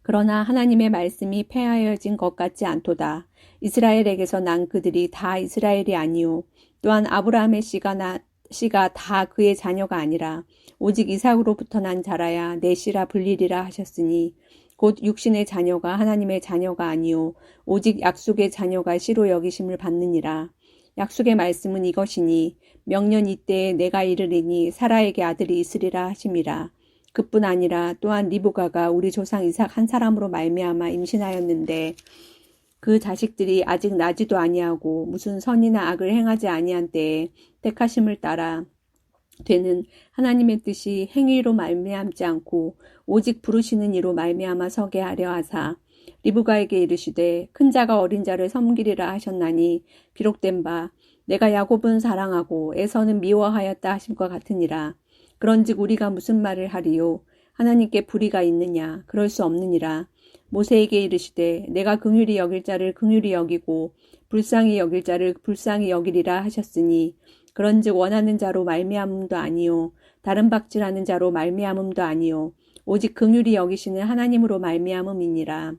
그러나 하나님의 말씀이 폐하여진 것 같지 않도다. 이스라엘에게서 난 그들이 다 이스라엘이 아니요 또한 아브라함의 씨가 다 그의 자녀가 아니라 오직 이삭으로부터 난 자라야 내 씨라 불리리라 하셨으니 곧 육신의 자녀가 하나님의 자녀가 아니요 오직 약속의 자녀가 씨로 여기심을 받느니라. 약속의 말씀은 이것이니 명년 이때에 내가 이르리니 사라에게 아들이 있으리라 하심이라. 그뿐 아니라 또한 리브가가 우리 조상 이삭 한 사람으로 말미암아 임신하였는데 그 자식들이 아직 나지도 아니하고 무슨 선이나 악을 행하지 아니한 때에 택하심을 따라 되는 하나님의 뜻이 행위로 말미암지 않고 오직 부르시는 이로 말미암아 서게 하려 하사 리브가에게 이르시되 큰 자가 어린 자를 섬기리라 하셨나니 기록된 바 내가 야곱은 사랑하고 에서는 미워하였다 하심과 같으니라. 그런즉 우리가 무슨 말을 하리요? 하나님께 불의가 있느냐? 그럴 수 없느니라. 모세에게 이르시되 내가 긍휼히 여길 자를 긍휼히 여기고 불쌍히 여길 자를 불쌍히 여기리라 하셨으니 그런즉 원하는 자로 말미암음도 아니요 다른 박질하는 자로 말미암음도 아니요 오직 긍휼히 여기시는 하나님으로 말미암음이니라.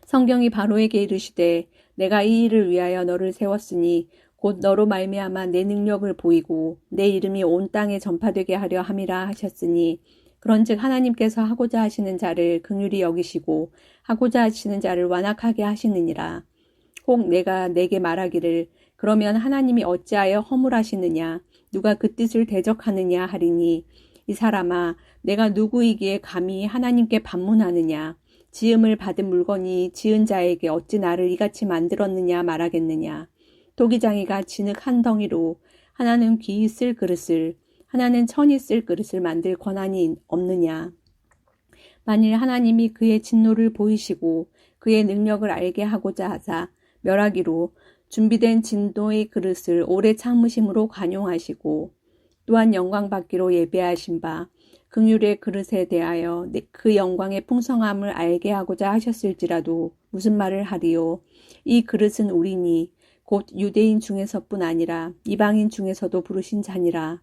성경이 바로에게 이르시되 내가 이 일을 위하여 너를 세웠으니 곧 너로 말미암아 내 능력을 보이고 내 이름이 온 땅에 전파되게 하려 함이라 하셨으니 그런즉 하나님께서 하고자 하시는 자를 긍휼히 여기시고 하고자 하시는 자를 완악하게 하시느니라. 혹 내가 내게 말하기를 그러면 하나님이 어찌하여 허물하시느냐 누가 그 뜻을 대적하느냐 하리니 이 사람아 내가 누구이기에 감히 하나님께 반문하느냐 지음을 받은 물건이 지은 자에게 어찌 나를 이같이 만들었느냐 말하겠느냐. 토기장이가 진흙 한 덩이로 하나는 귀히 쓸 그릇을 하나는 천이 쓸 그릇을 만들 권한이 없느냐. 만일 하나님이 그의 진노를 보이시고 그의 능력을 알게 하고자 하사 멸하기로 준비된 진노의 그릇을 오래 참으심으로 관용하시고 또한 영광 받기로 예배하신 바 긍휼의 그릇에 대하여 그 영광의 풍성함을 알게 하고자 하셨을지라도 무슨 말을 하리요. 이 그릇은 우리니 곧 유대인 중에서뿐 아니라 이방인 중에서도 부르신 자니라.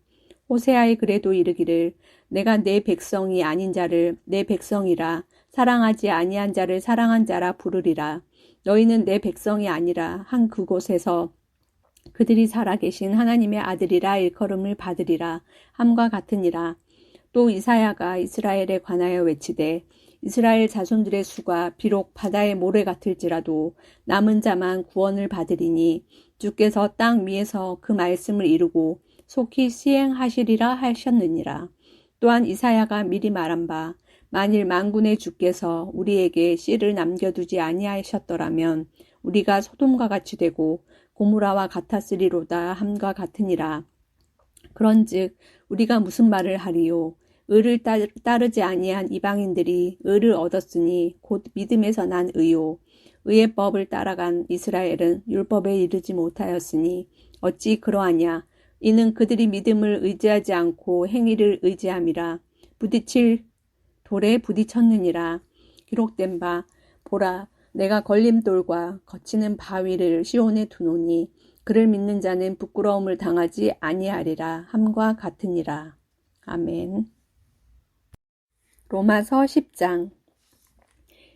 호세아의 글에도 이르기를 내가 내 백성이 아닌 자를 내 백성이라 사랑하지 아니한 자를 사랑한 자라 부르리라. 너희는 내 백성이 아니라 한 그곳에서 그들이 살아계신 하나님의 아들이라 일컬음을 받으리라 함과 같으니라. 또 이사야가 이스라엘에 관하여 외치되 이스라엘 자손들의 수가 비록 바다의 모래 같을지라도 남은 자만 구원을 받으리니 주께서 땅 위에서 그 말씀을 이루고 속히 시행하시리라 하셨느니라. 또한 이사야가 미리 말한 바 만일 만군의 주께서 우리에게 씨를 남겨두지 아니하셨더라면 우리가 소돔과 같이 되고 고무라와 같았으리로다 함과 같으니라. 그런즉 우리가 무슨 말을 하리요? 의를 따르지 아니한 이방인들이 의를 얻었으니 곧 믿음에서 난 의요. 의의 법을 따라간 이스라엘은 율법에 이르지 못하였으니 어찌 그러하냐? 이는 그들이 믿음을 의지하지 않고 행위를 의지함이라. 부딪힐 돌에 부딪혔느니라. 기록된 바 보라 내가 걸림돌과 거치는 바위를 시온에 두노니 그를 믿는 자는 부끄러움을 당하지 아니하리라 함과 같으니라. 아멘. 로마서 10장.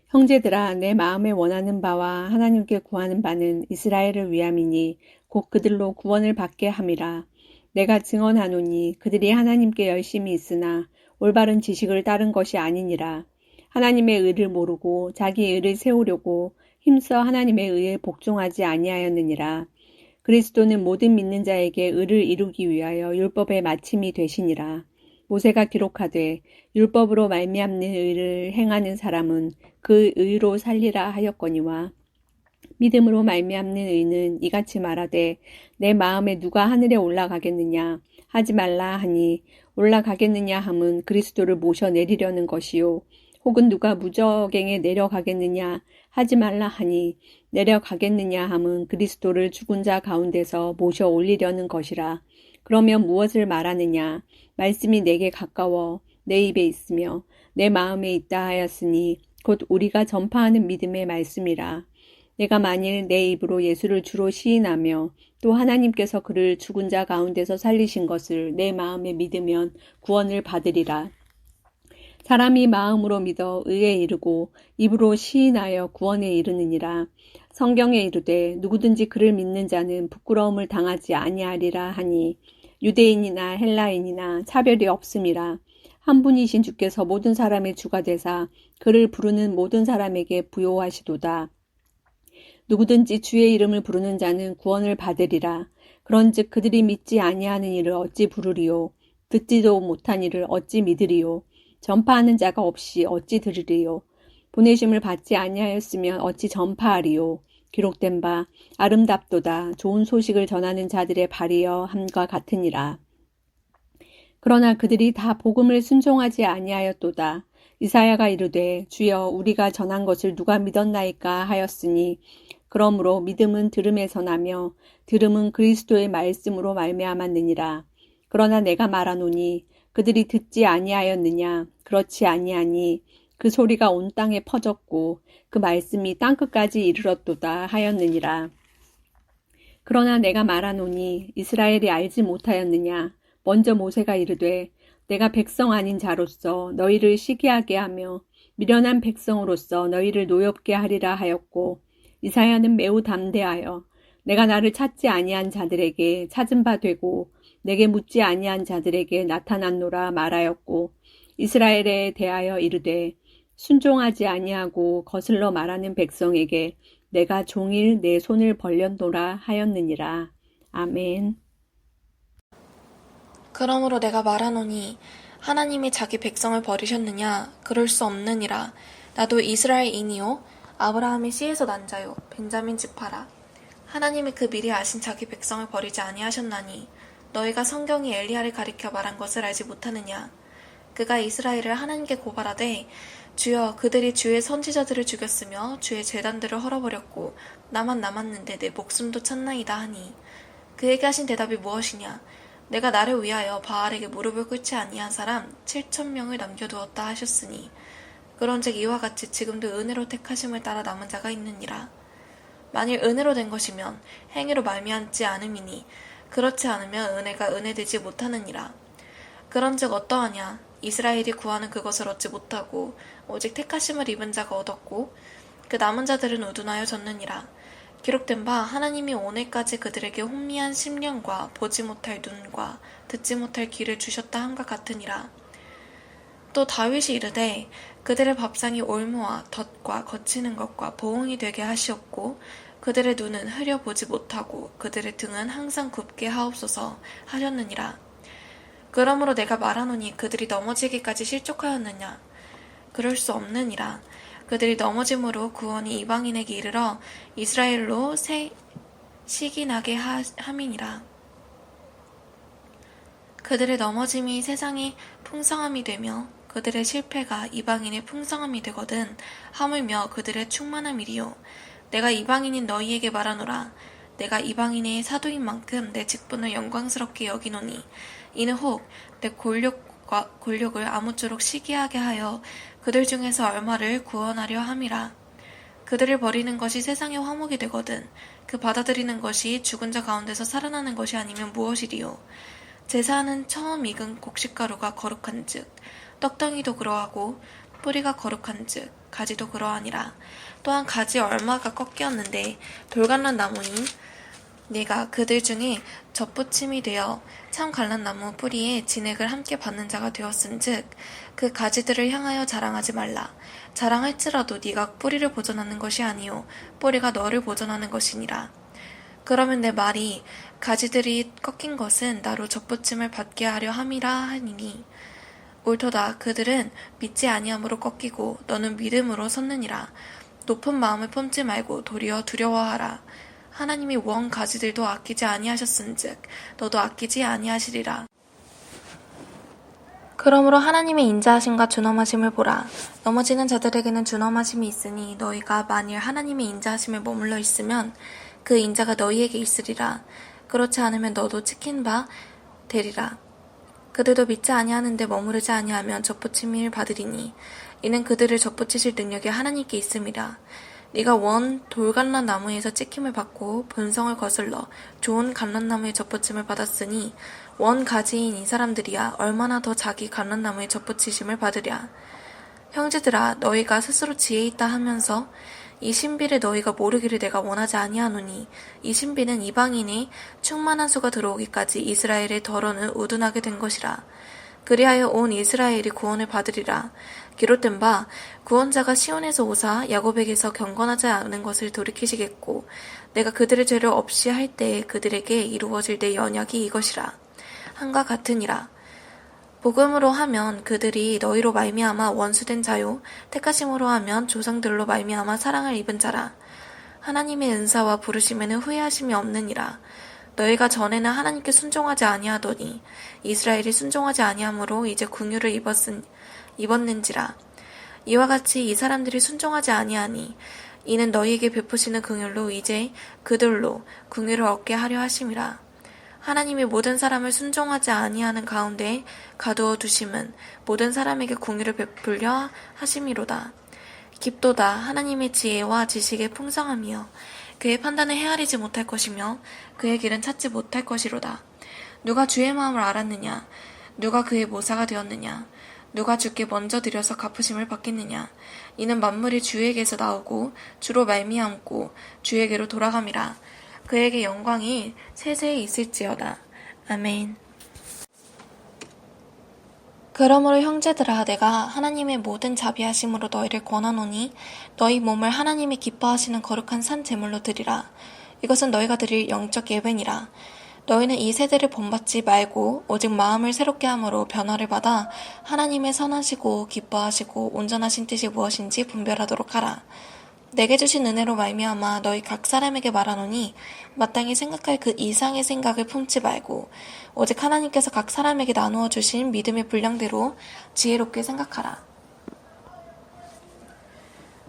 형제들아 내 마음에 원하는 바와 하나님께 구하는 바는 이스라엘을 위함이니 곧 그들로 구원을 받게 함이라. 내가 증언하노니 그들이 하나님께 열심히 있으나 올바른 지식을 따른 것이 아니니라. 하나님의 의를 모르고 자기 의를 세우려고 힘써 하나님의 의에 복종하지 아니하였느니라. 그리스도는 모든 믿는 자에게 의를 이루기 위하여 율법의 마침이 되시니라. 모세가 기록하되 율법으로 말미암는 의를 행하는 사람은 그 의로 살리라 하였거니와 믿음으로 말미암는 의는 이같이 말하되 내 마음에 누가 하늘에 올라가겠느냐 하지 말라 하니 올라가겠느냐 함은 그리스도를 모셔 내리려는 것이요 혹은 누가 무저갱에 내려가겠느냐 하지 말라 하니 내려가겠느냐 함은 그리스도를 죽은 자 가운데서 모셔 올리려는 것이라. 그러면 무엇을 말하느냐? 말씀이 내게 가까워 내 입에 있으며 내 마음에 있다 하였으니 곧 우리가 전파하는 믿음의 말씀이라. 내가 만일 내 입으로 예수를 주로 시인하며 또 하나님께서 그를 죽은 자 가운데서 살리신 것을 내 마음에 믿으면 구원을 받으리라. 사람이 마음으로 믿어 의에 이르고 입으로 시인하여 구원에 이르느니라. 성경에 이르되 누구든지 그를 믿는 자는 부끄러움을 당하지 아니하리라 하니 유대인이나 헬라인이나 차별이 없음이라. 한 분이신 주께서 모든 사람의 주가 되사 그를 부르는 모든 사람에게 부요하시도다. 누구든지 주의 이름을 부르는 자는 구원을 받으리라. 그런즉 그들이 믿지 아니하는 이를 어찌 부르리요? 듣지도 못한 이를 어찌 믿으리요? 전파하는 자가 없이 어찌 들으리요? 보내심을 받지 아니하였으면 어찌 전파하리요? 기록된 바 아름답도다 좋은 소식을 전하는 자들의 발이여 함과 같으니라. 그러나 그들이 다 복음을 순종하지 아니하였도다. 이사야가 이르되 주여 우리가 전한 것을 누가 믿었나이까 하였으니 그러므로 믿음은 들음에서 나며 들음은 그리스도의 말씀으로 말미암았느니라. 그러나 내가 말하노니 그들이 듣지 아니하였느냐? 그렇지 아니하니 그 소리가 온 땅에 퍼졌고 그 말씀이 땅끝까지 이르렀도다 하였느니라. 그러나 내가 말하노니 이스라엘이 알지 못하였느냐? 먼저 모세가 이르되 내가 백성 아닌 자로서 너희를 시기하게 하며 미련한 백성으로서 너희를 노엽게 하리라 하였고 이사야는 매우 담대하여 내가 나를 찾지 아니한 자들에게 찾은 바 되고 내게 묻지 아니한 자들에게 나타났노라 말하였고 이스라엘에 대하여 이르되 순종하지 아니하고 거슬러 말하는 백성에게 내가 종일 내 손을 벌렸노라 하였느니라. 아멘. 그러므로 내가 말하노니 하나님이 자기 백성을 버리셨느냐? 그럴 수 없느니라. 나도 이스라엘인이요 아브라함의 씨에서 난 자요 벤자민 지파라. 하나님이 그 미리 아신 자기 백성을 버리지 아니하셨나니 너희가 성경이 엘리야를 가리켜 말한 것을 알지 못하느냐? 그가 이스라엘을 하나님께 고발하되 주여 그들이 주의 선지자들을 죽였으며 주의 제단들을 헐어버렸고 나만 남았는데 내 목숨도 찾나이다 하니 그에게 하신 대답이 무엇이냐? 내가 나를 위하여 바알에게 무릎을 꿇지 아니한 사람 7,000명을 남겨두었다 하셨으니 그런즉 이와 같이 지금도 은혜로 택하심을 따라 남은 자가 있느니라. 만일 은혜로 된 것이면 행위로 말미암지 않음이니 그렇지 않으면 은혜가 은혜되지 못하느니라. 그런즉 어떠하냐? 이스라엘이 구하는 그것을 얻지 못하고 오직 택하심을 입은 자가 얻었고 그 남은 자들은 우둔하여 졌느니라. 기록된 바 하나님이 오늘까지 그들에게 혼미한 심령과 보지 못할 눈과 듣지 못할 귀를 주셨다 함과 같으니라. 또 다윗이 이르되 그들의 밥상이 올무와 덫과 거치는 것과 보응이 되게 하시었고 그들의 눈은 흐려보지 못하고 그들의 등은 항상 굽게 하옵소서 하셨느니라. 그러므로 내가 말하노니 그들이 넘어지기까지 실족하였느냐? 그럴 수 없느니라. 그들이 넘어짐으로 구원이 이방인에게 이르러 이스라엘로 시기나게 함이니라. 그들의 넘어짐이 세상의 풍성함이 되며 그들의 실패가 이방인의 풍성함이 되거든 하물며 그들의 충만함이리요. 내가 이방인인 너희에게 말하노라. 내가 이방인의 사도인 만큼 내 직분을 영광스럽게 여기노니 이는 혹 내 골욕을 아무쪼록 시기하게 하여 그들 중에서 얼마를 구원하려 함이라. 그들을 버리는 것이 세상의 화목이 되거든 그 받아들이는 것이 죽은 자 가운데서 살아나는 것이 아니면 무엇이리요. 제사하는 처음 익은 곡식가루가 거룩한즉 떡덩이도 그러하고 뿌리가 거룩한즉 가지도 그러하니라. 또한 가지 얼마가 꺾였는데 돌갈란 나무니 네가 그들 중에 접붙임이 되어 참 갈란나무 뿌리에 진액을 함께 받는 자가 되었은즉 그 가지들을 향하여 자랑하지 말라. 자랑할지라도 네가 뿌리를 보존하는 것이 아니요 뿌리가 너를 보존하는 것이니라. 그러면 내 말이 가지들이 꺾인 것은 나로 접붙임을 받게 하려 함이라 하니니 옳도다. 그들은 믿지 아니함으로 꺾이고 너는 믿음으로 섰느니라. 높은 마음을 품지 말고 도리어 두려워하라. 하나님이 원 가지들도 아끼지 아니하셨은즉 너도 아끼지 아니하시리라. 그러므로 하나님의 인자하심과 준엄하심을 보라. 넘어지는 자들에게는 준엄하심이 있으니 너희가 만일 하나님의 인자하심을 머물러 있으면 그 인자가 너희에게 있으리라. 그렇지 않으면 너도 찍힌 바 되리라. 그들도 믿지 아니하는데 머무르지 아니하면 접붙임을 받으리니 이는 그들을 접붙이실 능력이 하나님께 있음이라. 네가 원 돌갈란 나무에서 찍힘을 받고 본성을 거슬러 좋은 갈란나무의 접붙임을 받았으니 원 가지인 이 사람들이야 얼마나 더 자기 갈란나무의 접붙이심을 받으랴. 형제들아, 너희가 스스로 지혜 있다 하면서 이 신비를 너희가 모르기를 내가 원하지 아니하노니 이 신비는 이방인의 충만한 수가 들어오기까지 이스라엘의 덜어는 우둔하게 된 것이라. 그리하여 온 이스라엘이 구원을 받으리라. 기록된 바 구원자가 시온에서 오사 야곱에게서 경건하지 않은 것을 돌이키시겠고 내가 그들의 죄를 없이 할 때에 그들에게 이루어질 내 언약이 이것이라. 한과 같으니라. 복음으로 하면 그들이 너희로 말미암아 원수된 자요 택하심으로 하면 조상들로 말미암아 사랑을 입은 자라. 하나님의 은사와 부르심에는 후회하심이 없느니라. 너희가 전에는 하나님께 순종하지 아니하더니 이스라엘이 순종하지 아니하므로 이제 긍휼을 입었는지라. 이와 같이 이 사람들이 순종하지 아니하니 이는 너희에게 베푸시는 긍휼로 이제 그들로 긍휼을 얻게 하려 하심이라. 하나님이 모든 사람을 순종하지 아니하는 가운데 가두어 두심은 모든 사람에게 긍휼을 베풀려 하심이로다. 깊도다. 하나님의 지혜와 지식의 풍성함이여 그의 판단을 헤아리지 못할 것이며 그의 길은 찾지 못할 것이로다. 누가 주의 마음을 알았느냐? 누가 그의 모사가 되었느냐? 누가 주께 먼저 드려서 갚으심을 받겠느냐? 이는 만물이 주에게서 나오고 주로 말미암고 주에게로 돌아감이라. 그에게 영광이 세세에 있을지어다. 아멘. 그러므로 형제들아, 내가 하나님의 모든 자비하심으로 너희를 권하노니 너희 몸을 하나님이 기뻐하시는 거룩한 산 제물로 드리라. 이것은 너희가 드릴 영적 예배니라. 너희는 이 세대를 본받지 말고 오직 마음을 새롭게 함으로 변화를 받아 하나님의 선하시고 기뻐하시고 온전하신 뜻이 무엇인지 분별하도록 하라. 내게 주신 은혜로 말미암아 너희 각 사람에게 말하노니 마땅히 생각할 그 이상의 생각을 품지 말고 오직 하나님께서 각 사람에게 나누어 주신 믿음의 분량대로 지혜롭게 생각하라.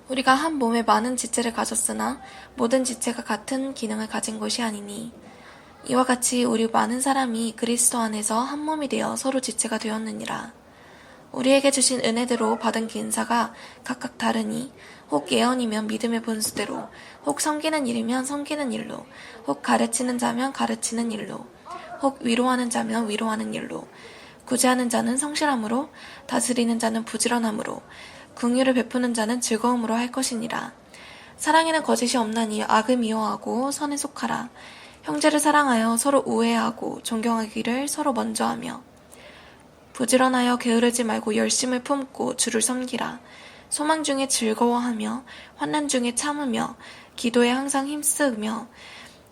우리가 한 몸에 많은 지체를 가졌으나 모든 지체가 같은 기능을 가진 것이 아니니 이와 같이 우리 많은 사람이 그리스도 안에서 한 몸이 되어 서로 지체가 되었느니라. 우리에게 주신 은혜대로 받은 기은사가 각각 다르니 혹 예언이면 믿음의 분수대로, 혹 섬기는 일이면 섬기는 일로, 혹 가르치는 자면 가르치는 일로, 혹 위로하는 자면 위로하는 일로, 구제하는 자는 성실함으로, 다스리는 자는 부지런함으로, 긍휼을 베푸는 자는 즐거움으로 할 것이니라. 사랑에는 거짓이 없나니 악을 미워하고 선에 속하라. 형제를 사랑하여 서로 우애하고 존경하기를 서로 먼저 하며 부지런하여 게으르지 말고 열심을 품고 주를 섬기라. 소망 중에 즐거워하며 환난 중에 참으며 기도에 항상 힘쓰며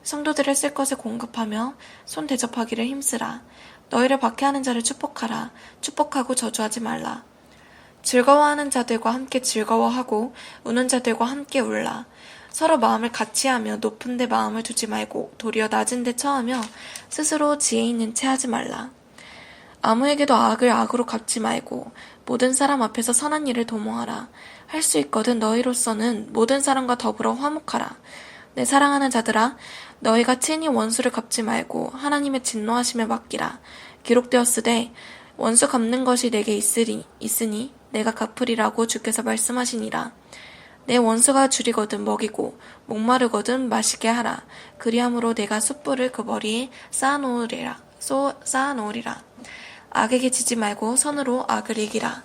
성도들을 쓸 것을 공급하며 손 대접하기를 힘쓰라. 너희를 박해하는 자를 축복하라. 축복하고 저주하지 말라. 즐거워하는 자들과 함께 즐거워하고 우는 자들과 함께 울라. 서로 마음을 같이하며 높은 데 마음을 두지 말고 도리어 낮은 데 처하며 스스로 지혜 있는 채 하지 말라. 아무에게도 악을 악으로 갚지 말고 모든 사람 앞에서 선한 일을 도모하라. 할 수 있거든 너희로서는 모든 사람과 더불어 화목하라. 내 사랑하는 자들아, 너희가 친히 원수를 갚지 말고 하나님의 진노하심에 맡기라. 기록되었으되 원수 갚는 것이 내게 있으니 내가 갚으리라고 주께서 말씀하시니라. 내 원수가 줄이거든 먹이고 목마르거든 마시게 하라. 그리함으로 내가 숯불을 그 머리에 쌓아놓으리라. 악에게 지지 말고 선으로 악을 이기라.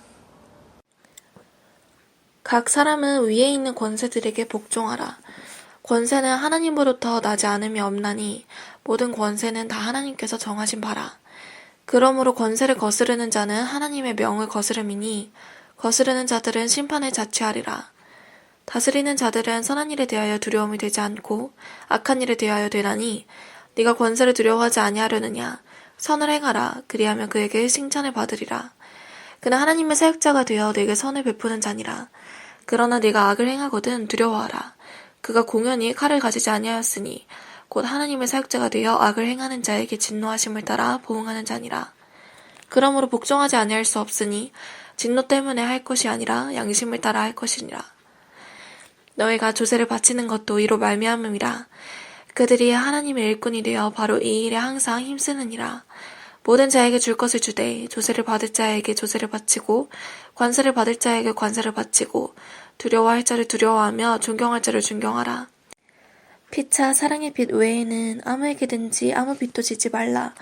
각 사람은 위에 있는 권세들에게 복종하라. 권세는 하나님으로부터 나지 않음이 없나니 모든 권세는 다 하나님께서 정하신 바라. 그러므로 권세를 거스르는 자는 하나님의 명을 거스름이니 거스르는 자들은 심판을 자취하리라. 다스리는 자들은 선한 일에 대하여 두려움이 되지 않고 악한 일에 대하여 되나니 네가 권세를 두려워하지 아니하려느냐. 선을 행하라. 그리하면 그에게 칭찬을 받으리라. 그는 하나님의 사역자가 되어 내게 선을 베푸는 자니라. 그러나 네가 악을 행하거든 두려워하라. 그가 공연히 칼을 가지지 아니하였으니 곧 하나님의 사역자가 되어 악을 행하는 자에게 진노하심을 따라 보응하는 자니라. 그러므로 복종하지 아니할 수 없으니 진노 때문에 할 것이 아니라 양심을 따라 할 것이니라. 너희가 조세를 바치는 것도 이로 말미암음이라. 그들이 하나님의 일꾼이 되어 바로 이 일에 항상 힘쓰느니라. 모든 자에게 줄 것을 주되 조세를 받을 자에게 조세를 바치고 관세를 받을 자에게 관세를 바치고 두려워할 자를 두려워하며 존경할 자를 존경하라. 피차 사랑의 빛 외에는 아무에게든지 아무 빚도 지지 말라.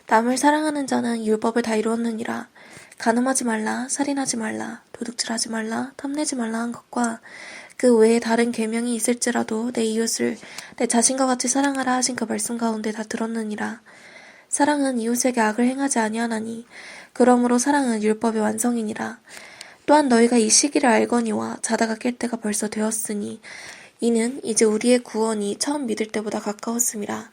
남을 사랑하는 자는 율법을 다 이루었느니라. 간음하지 말라, 살인하지 말라, 도둑질하지 말라, 탐내지 말라 한 것과 그 외에 다른 계명이 있을지라도 내 이웃을 내 자신과 같이 사랑하라 하신 그 말씀 가운데 다 들었느니라. 사랑은 이웃에게 악을 행하지 아니하나니 그러므로 사랑은 율법의 완성이니라. 또한 너희가 이 시기를 알거니와 자다가 깰 때가 벌써 되었으니 이는 이제 우리의 구원이 처음 믿을 때보다 가까웠음이라.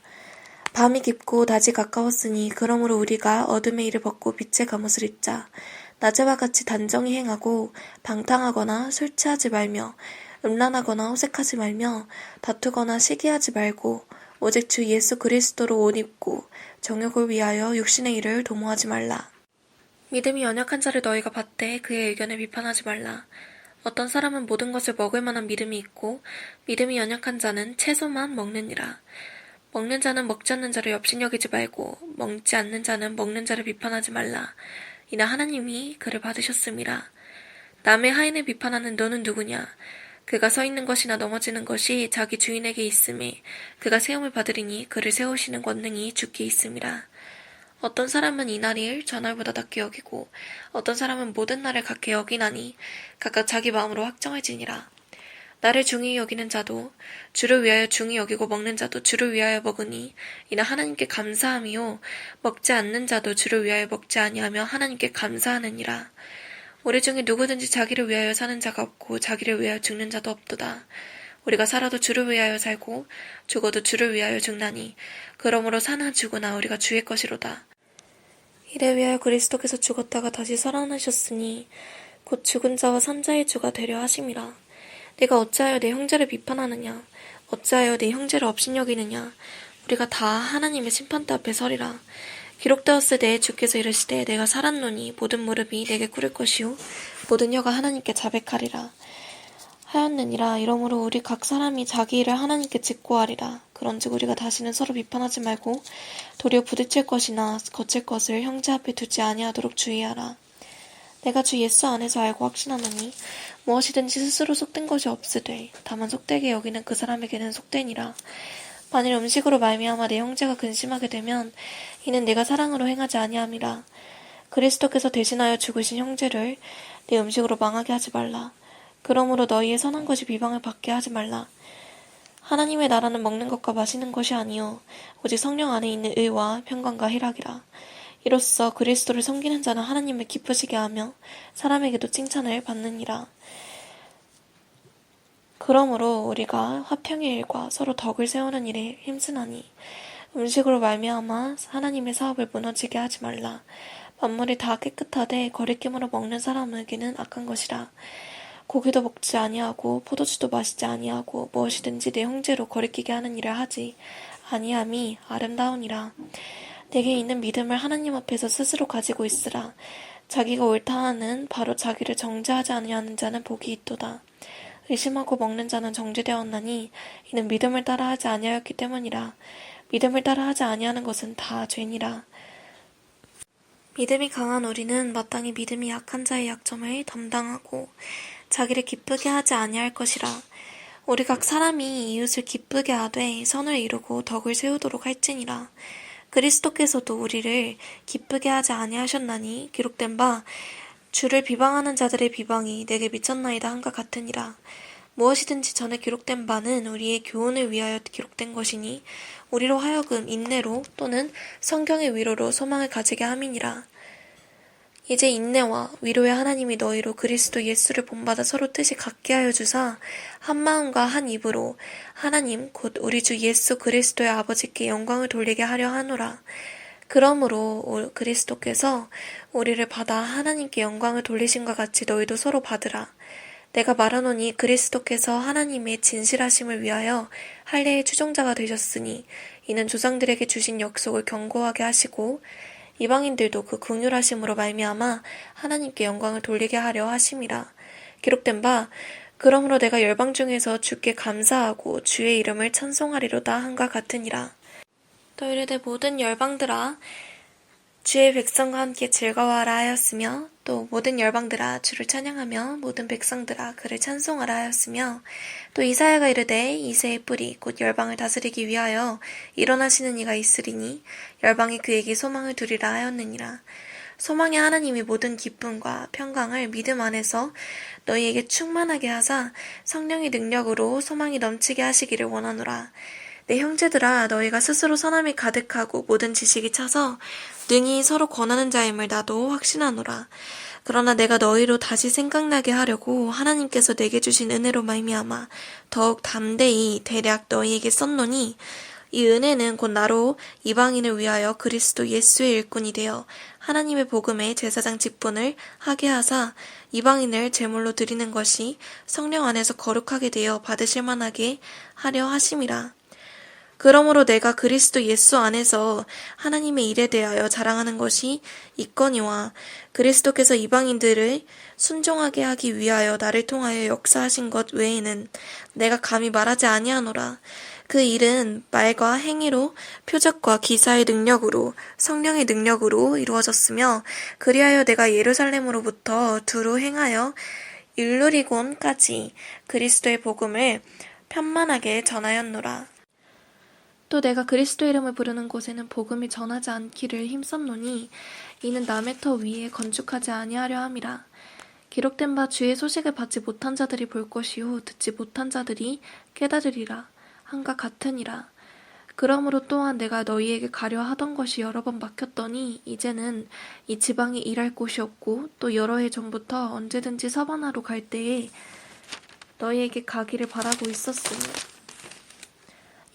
밤이 깊고 낮이 가까웠으니 그러므로 우리가 어둠의 일을 벗고 빛의 갑옷을 입자. 낮에와 같이 단정히 행하고 방탕하거나 술 취하지 말며 음란하거나 호색하지 말며 다투거나 시기하지 말고 오직 주 예수 그리스도로 옷 입고 정욕을 위하여 육신의 일을 도모하지 말라. 믿음이 연약한 자를 너희가 받되 그의 의견을 비판하지 말라. 어떤 사람은 모든 것을 먹을 만한 믿음이 있고 믿음이 연약한 자는 채소만 먹느니라. 먹는 자는 먹지 않는 자를 업신여기지 말고 먹지 않는 자는 먹는 자를 비판하지 말라. 이는 하나님이 그를 받으셨음이라. 남의 하인을 비판하는 너는 누구냐? 그가 서 있는 것이나 넘어지는 것이 자기 주인에게 있음에 그가 세움을 받으리니 그를 세우시는 권능이 주께 있음이라. 어떤 사람은 이날을 저날보다 낫게 여기고 어떤 사람은 모든 날을 같게 여기나니 각각 자기 마음으로 확정할지니라. 나를 중히 여기는 자도 주를 위하여 중히 여기고 먹는 자도 주를 위하여 먹으니 이는 하나님께 감사함이요 먹지 않는 자도 주를 위하여 먹지 아니하며 하나님께 감사하느니라. 우리 중에 누구든지 자기를 위하여 사는 자가 없고 자기를 위하여 죽는 자도 없도다. 우리가 살아도 주를 위하여 살고 죽어도 주를 위하여 죽나니 그러므로 사나 죽으나 우리가 주의 것이로다. 이래 위하여 그리스도께서 죽었다가 다시 살아나셨으니 곧 죽은 자와 산 자의 주가 되려 하심이라. 네가 어찌하여 내 형제를 비판하느냐? 어찌하여 네 형제를 업신여기느냐? 우리가 다 하나님의 심판대 앞에 서리라. 기록되었으되 주께서 이르시되 내가 살았노니 모든 무릎이 내게 꿇을 것이요 모든 혀가 하나님께 자백하리라 하였느니라. 이러므로 우리 각 사람이 자기 일을 하나님께 직고하리라. 그런즉 우리가 다시는 서로 비판하지 말고 도리어 부딪힐 것이나 거칠 것을 형제 앞에 두지 아니하도록 주의하라. 내가 주 예수 안에서 알고 확신하노니 무엇이든지 스스로 속된 것이 없으되 다만 속되게 여기는 그 사람에게는 속되니라. 만일 음식으로 말미암아 내 형제가 근심하게 되면 이는 내가 사랑으로 행하지 아니함이라. 그리스도께서 대신하여 죽으신 형제를 내 음식으로 망하게 하지 말라. 그러므로 너희의 선한 것이 비방을 받게 하지 말라. 하나님의 나라는 먹는 것과 마시는 것이 아니요 오직 성령 안에 있는 의와 평강과 희락이라. 이로써 그리스도를 섬기는 자는 하나님을 기쁘시게 하며 사람에게도 칭찬을 받느니라. 그러므로 우리가 화평의 일과 서로 덕을 세우는 일에 힘쓰나니 음식으로 말미암아 하나님의 사업을 무너지게 하지 말라. 만물이 다 깨끗하되 거리낌으로 먹는 사람에게는 악한 것이라. 고기도 먹지 아니하고 포도주도 마시지 아니하고 무엇이든지 내 형제로 거리끼게 하는 일을 하지 아니함이 아름다우니라. 내게 있는 믿음을 하나님 앞에서 스스로 가지고 있으라. 자기가 옳다 하는 바로 자기를 정죄하지 아니하는 자는 복이 있도다. 의심하고 먹는 자는 정죄되었나니 이는 믿음을 따라 하지 아니하였기 때문이라. 믿음을 따라 하지 아니하는 것은 다 죄니라. 믿음이 강한 우리는 마땅히 믿음이 약한 자의 약점을 담당하고 자기를 기쁘게 하지 아니할 것이라. 우리 각 사람이 이웃을 기쁘게 하되 선을 이루고 덕을 세우도록 할지니라. 그리스도께서도 우리를 기쁘게 하지 아니하셨나니 기록된 바 주를 비방하는 자들의 비방이 내게 미쳤나이다 한과 같으니라. 무엇이든지 전에 기록된 바는 우리의 교훈을 위하여 기록된 것이니 우리로 하여금 인내로 또는 성경의 위로로 소망을 가지게 함이니라. 이제 인내와 위로의 하나님이 너희로 그리스도 예수를 본받아 서로 뜻이 같게 하여 주사 한 마음과 한 입으로 하나님 곧 우리 주 예수 그리스도의 아버지께 영광을 돌리게 하려 하노라. 그러므로 그리스도께서 우리를 받아 하나님께 영광을 돌리신과 같이 너희도 서로 받으라. 내가 말하노니 그리스도께서 하나님의 진실하심을 위하여 할례의 추종자가 되셨으니 이는 조상들에게 주신 약속을 견고하게 하시고 이방인들도 그 긍휼하심으로 말미암아 하나님께 영광을 돌리게 하려 하심이라. 기록된 바 그러므로 내가 열방 중에서 주께 감사하고 주의 이름을 찬송하리로다 한과 같으니라. 또 이르되 모든 열방들아 주의 백성과 함께 즐거워하라 하였으며 또 모든 열방들아 주를 찬양하며 모든 백성들아 그를 찬송하라 하였으며 또 이사야가 이르되 이새의 뿌리 곧 열방을 다스리기 위하여 일어나시는 이가 있으리니 열방이 그에게 소망을 두리라 하였느니라. 소망의 하나님이 모든 기쁨과 평강을 믿음 안에서 너희에게 충만하게 하사 성령의 능력으로 소망이 넘치게 하시기를 원하노라. 내 형제들아 너희가 스스로 선함이 가득하고 모든 지식이 차서 능히 서로 권하는 자임을 나도 확신하노라. 그러나 내가 너희로 다시 생각나게 하려고 하나님께서 내게 주신 은혜로 말미암아 더욱 담대히 대략 너희에게 썼노니 이 은혜는 곧 나로 이방인을 위하여 그리스도 예수의 일꾼이 되어 하나님의 복음의 제사장 직분을 하게 하사 이방인을 제물로 드리는 것이 성령 안에서 거룩하게 되어 받으실 만하게 하려 하심이라. 그러므로 내가 그리스도 예수 안에서 하나님의 일에 대하여 자랑하는 것이 있거니와 그리스도께서 이방인들을 순종하게 하기 위하여 나를 통하여 역사하신 것 외에는 내가 감히 말하지 아니하노라. 그 일은 말과 행위로 표적과 기사의 능력으로 성령의 능력으로 이루어졌으며 그리하여 내가 예루살렘으로부터 두루 행하여 일루리곤까지 그리스도의 복음을 편만하게 전하였노라. 또 내가 그리스도 이름을 부르는 곳에는 복음이 전하지 않기를 힘썼노니 이는 남의 터 위에 건축하지 아니하려 함이라. 기록된 바 주의 소식을 받지 못한 자들이 볼 것이요 듣지 못한 자들이 깨달으리라 한과 같으니라. 그러므로 또한 내가 너희에게 가려 하던 것이 여러 번 막혔더니 이제는 이 지방에 일할 곳이 없고 또 여러 해 전부터 언제든지 서바나로 갈 때에 너희에게 가기를 바라고 있었으니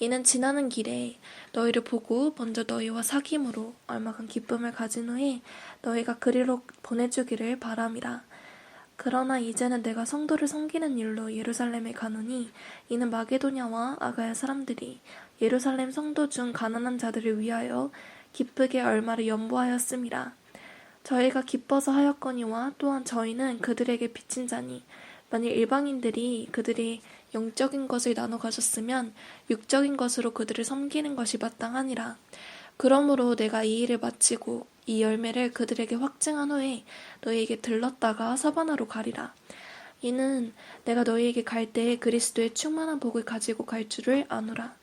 이는 지나는 길에 너희를 보고 먼저 너희와 사귐으로 얼마간 기쁨을 가진 후에 너희가 그리로 보내주기를 바람이라. 그러나 이제는 내가 성도를 섬기는 일로 예루살렘에 가노니 이는 마게도냐와 아가야 사람들이 예루살렘 성도 중 가난한 자들을 위하여 기쁘게 얼마를 연보하였음이라. 저희가 기뻐서 하였거니와 또한 저희는 그들에게 빚진 자니 만일 일방인들이 그들이 영적인 것을 나눠 가졌으면 육적인 것으로 그들을 섬기는 것이 마땅하니라. 그러므로 내가 이 일을 마치고 이 열매를 그들에게 확증한 후에 너희에게 들렀다가 사바나로 가리라. 이는 내가 너희에게 갈 때에 그리스도의 충만한 복을 가지고 갈 줄을 아노라.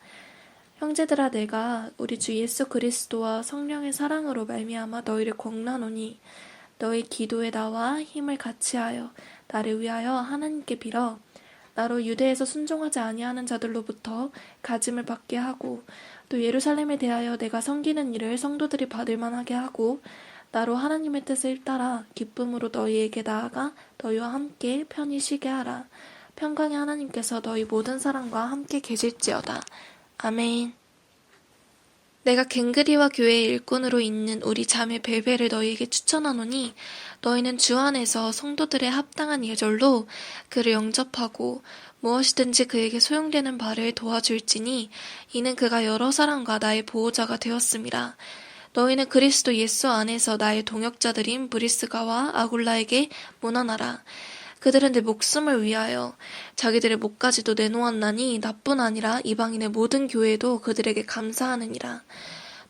형제들아 내가 우리 주 예수 그리스도와 성령의 사랑으로 말미암아 너희를 권하노니 너희 기도에 나와 힘을 같이하여 나를 위하여 하나님께 빌어 나로 유대에서 순종하지 아니하는 자들로부터 가짐을 받게 하고 또 예루살렘에 대하여 내가 섬기는 일을 성도들이 받을 만하게 하고 나로 하나님의 뜻을 따라 기쁨으로 너희에게 나아가 너희와 함께 편히 쉬게 하라. 평강의 하나님께서 너희 모든 사람과 함께 계실지어다. 아멘. 내가 갱그리와 교회의 일꾼으로 있는 우리 자매 벨베를 너희에게 추천하노니 너희는 주 안에서 성도들의 합당한 예절로 그를 영접하고 무엇이든지 그에게 소용되는 바를 도와줄지니 이는 그가 여러 사람과 나의 보호자가 되었음이라. 너희는 그리스도 예수 안에서 나의 동역자들인 브리스가와 아굴라에게 문안하라. 그들은 내 목숨을 위하여 자기들의 목까지도 내놓았나니 나뿐 아니라 이방인의 모든 교회도 그들에게 감사하느니라.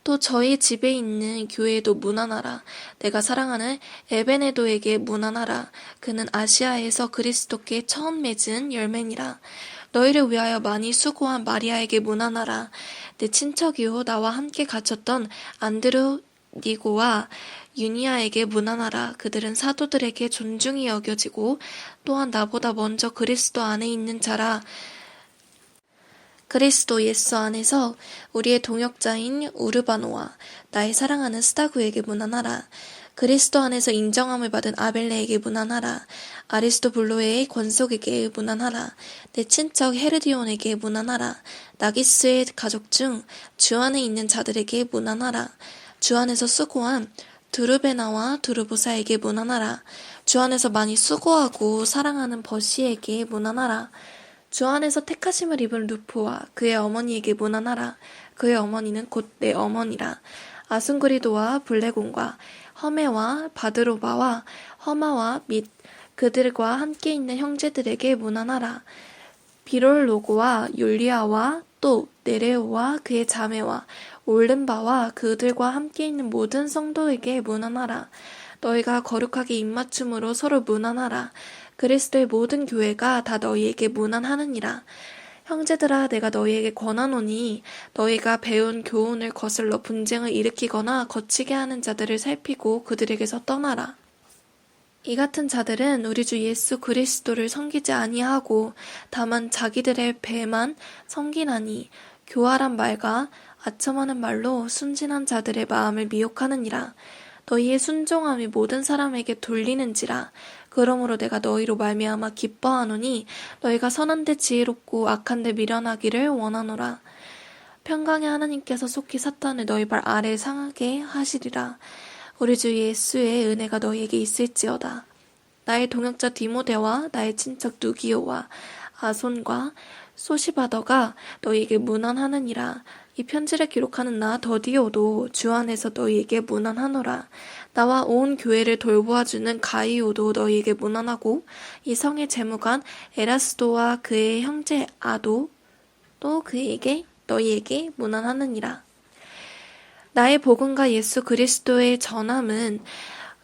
또 저희 집에 있는 교회에도 문안하라. 내가 사랑하는 에베네도에게 문안하라. 그는 아시아에서 그리스도께 처음 맺은 열매니라. 너희를 위하여 많이 수고한 마리아에게 문안하라. 내 친척이요 나와 함께 갇혔던 안드로니고와 유니아에게 문안하라. 그들은 사도들에게 존중이 여겨지고 또한 나보다 먼저 그리스도 안에 있는 자라. 그리스도 예수 안에서 우리의 동역자인 우르바노와 나의 사랑하는 스타구에게 문안하라. 그리스도 안에서 인정함을 받은 아벨레에게 문안하라. 아리스토블로의 권속에게 문안하라. 내 친척 헤르디온에게 문안하라. 나기스의 가족 중 주 안에 있는 자들에게 문안하라. 주 안에서 수고한 두르베나와 두르보사에게 문안하라. 주 안에서 많이 수고하고 사랑하는 버시에게 문안하라. 주 안에서 택하심을 입은 루포와 그의 어머니에게 문안하라. 그의 어머니는 곧 내 어머니라. 아순그리도와 블레곤과 허메와 바드로바와 허마와 및 그들과 함께 있는 형제들에게 문안하라. 비롤로고와 율리아와 또 네레오와 그의 자매와 올른바와 그들과 함께 있는 모든 성도에게 문안하라. 너희가 거룩하게 입맞춤으로 서로 문안하라. 그리스도의 모든 교회가 다 너희에게 문안하느니라. 형제들아 내가 너희에게 권하노니 너희가 배운 교훈을 거슬러 분쟁을 일으키거나 거치게 하는 자들을 살피고 그들에게서 떠나라. 이 같은 자들은 우리 주 예수 그리스도를 섬기지 아니하고 다만 자기들의 배만 섬기나니 교활한 말과 아첨하는 말로 순진한 자들의 마음을 미혹하느니라. 너희의 순종함이 모든 사람에게 돌리는지라. 그러므로 내가 너희로 말미암아 기뻐하노니 너희가 선한데 지혜롭고 악한데 미련하기를 원하노라. 평강의 하나님께서 속히 사탄을 너희 발 아래 상하게 하시리라. 우리 주 예수의 은혜가 너희에게 있을지어다. 나의 동역자 디모데와 나의 친척 누기오와 아손과 소시바더가 너희에게 문안하느니라. 이 편지를 기록하는 나 더디오도 주 안에서 너희에게 문안하노라. 나와 온 교회를 돌보아주는 가이오도 너희에게 문안하고 이 성의 재무관 에라스도와 그의 형제 아도 또 너희에게 문안하느니라. 나의 복음과 예수 그리스도의 전함은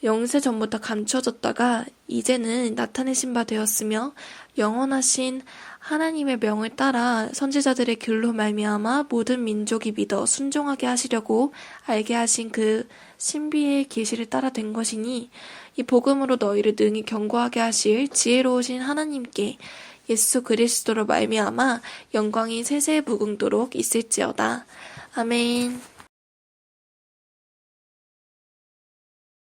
영세 전부터 감춰졌다가 이제는 나타내신 바 되었으며 영원하신 하나님의 명을 따라 선지자들의 글로 말미암아 모든 민족이 믿어 순종하게 하시려고 알게 하신 그 신비의 계시를 따라 된 것이니 이 복음으로 너희를 능히 견고하게 하실 지혜로우신 하나님께 예수 그리스도로 말미암아 영광이 세세 무궁토록 있을지어다. 아멘.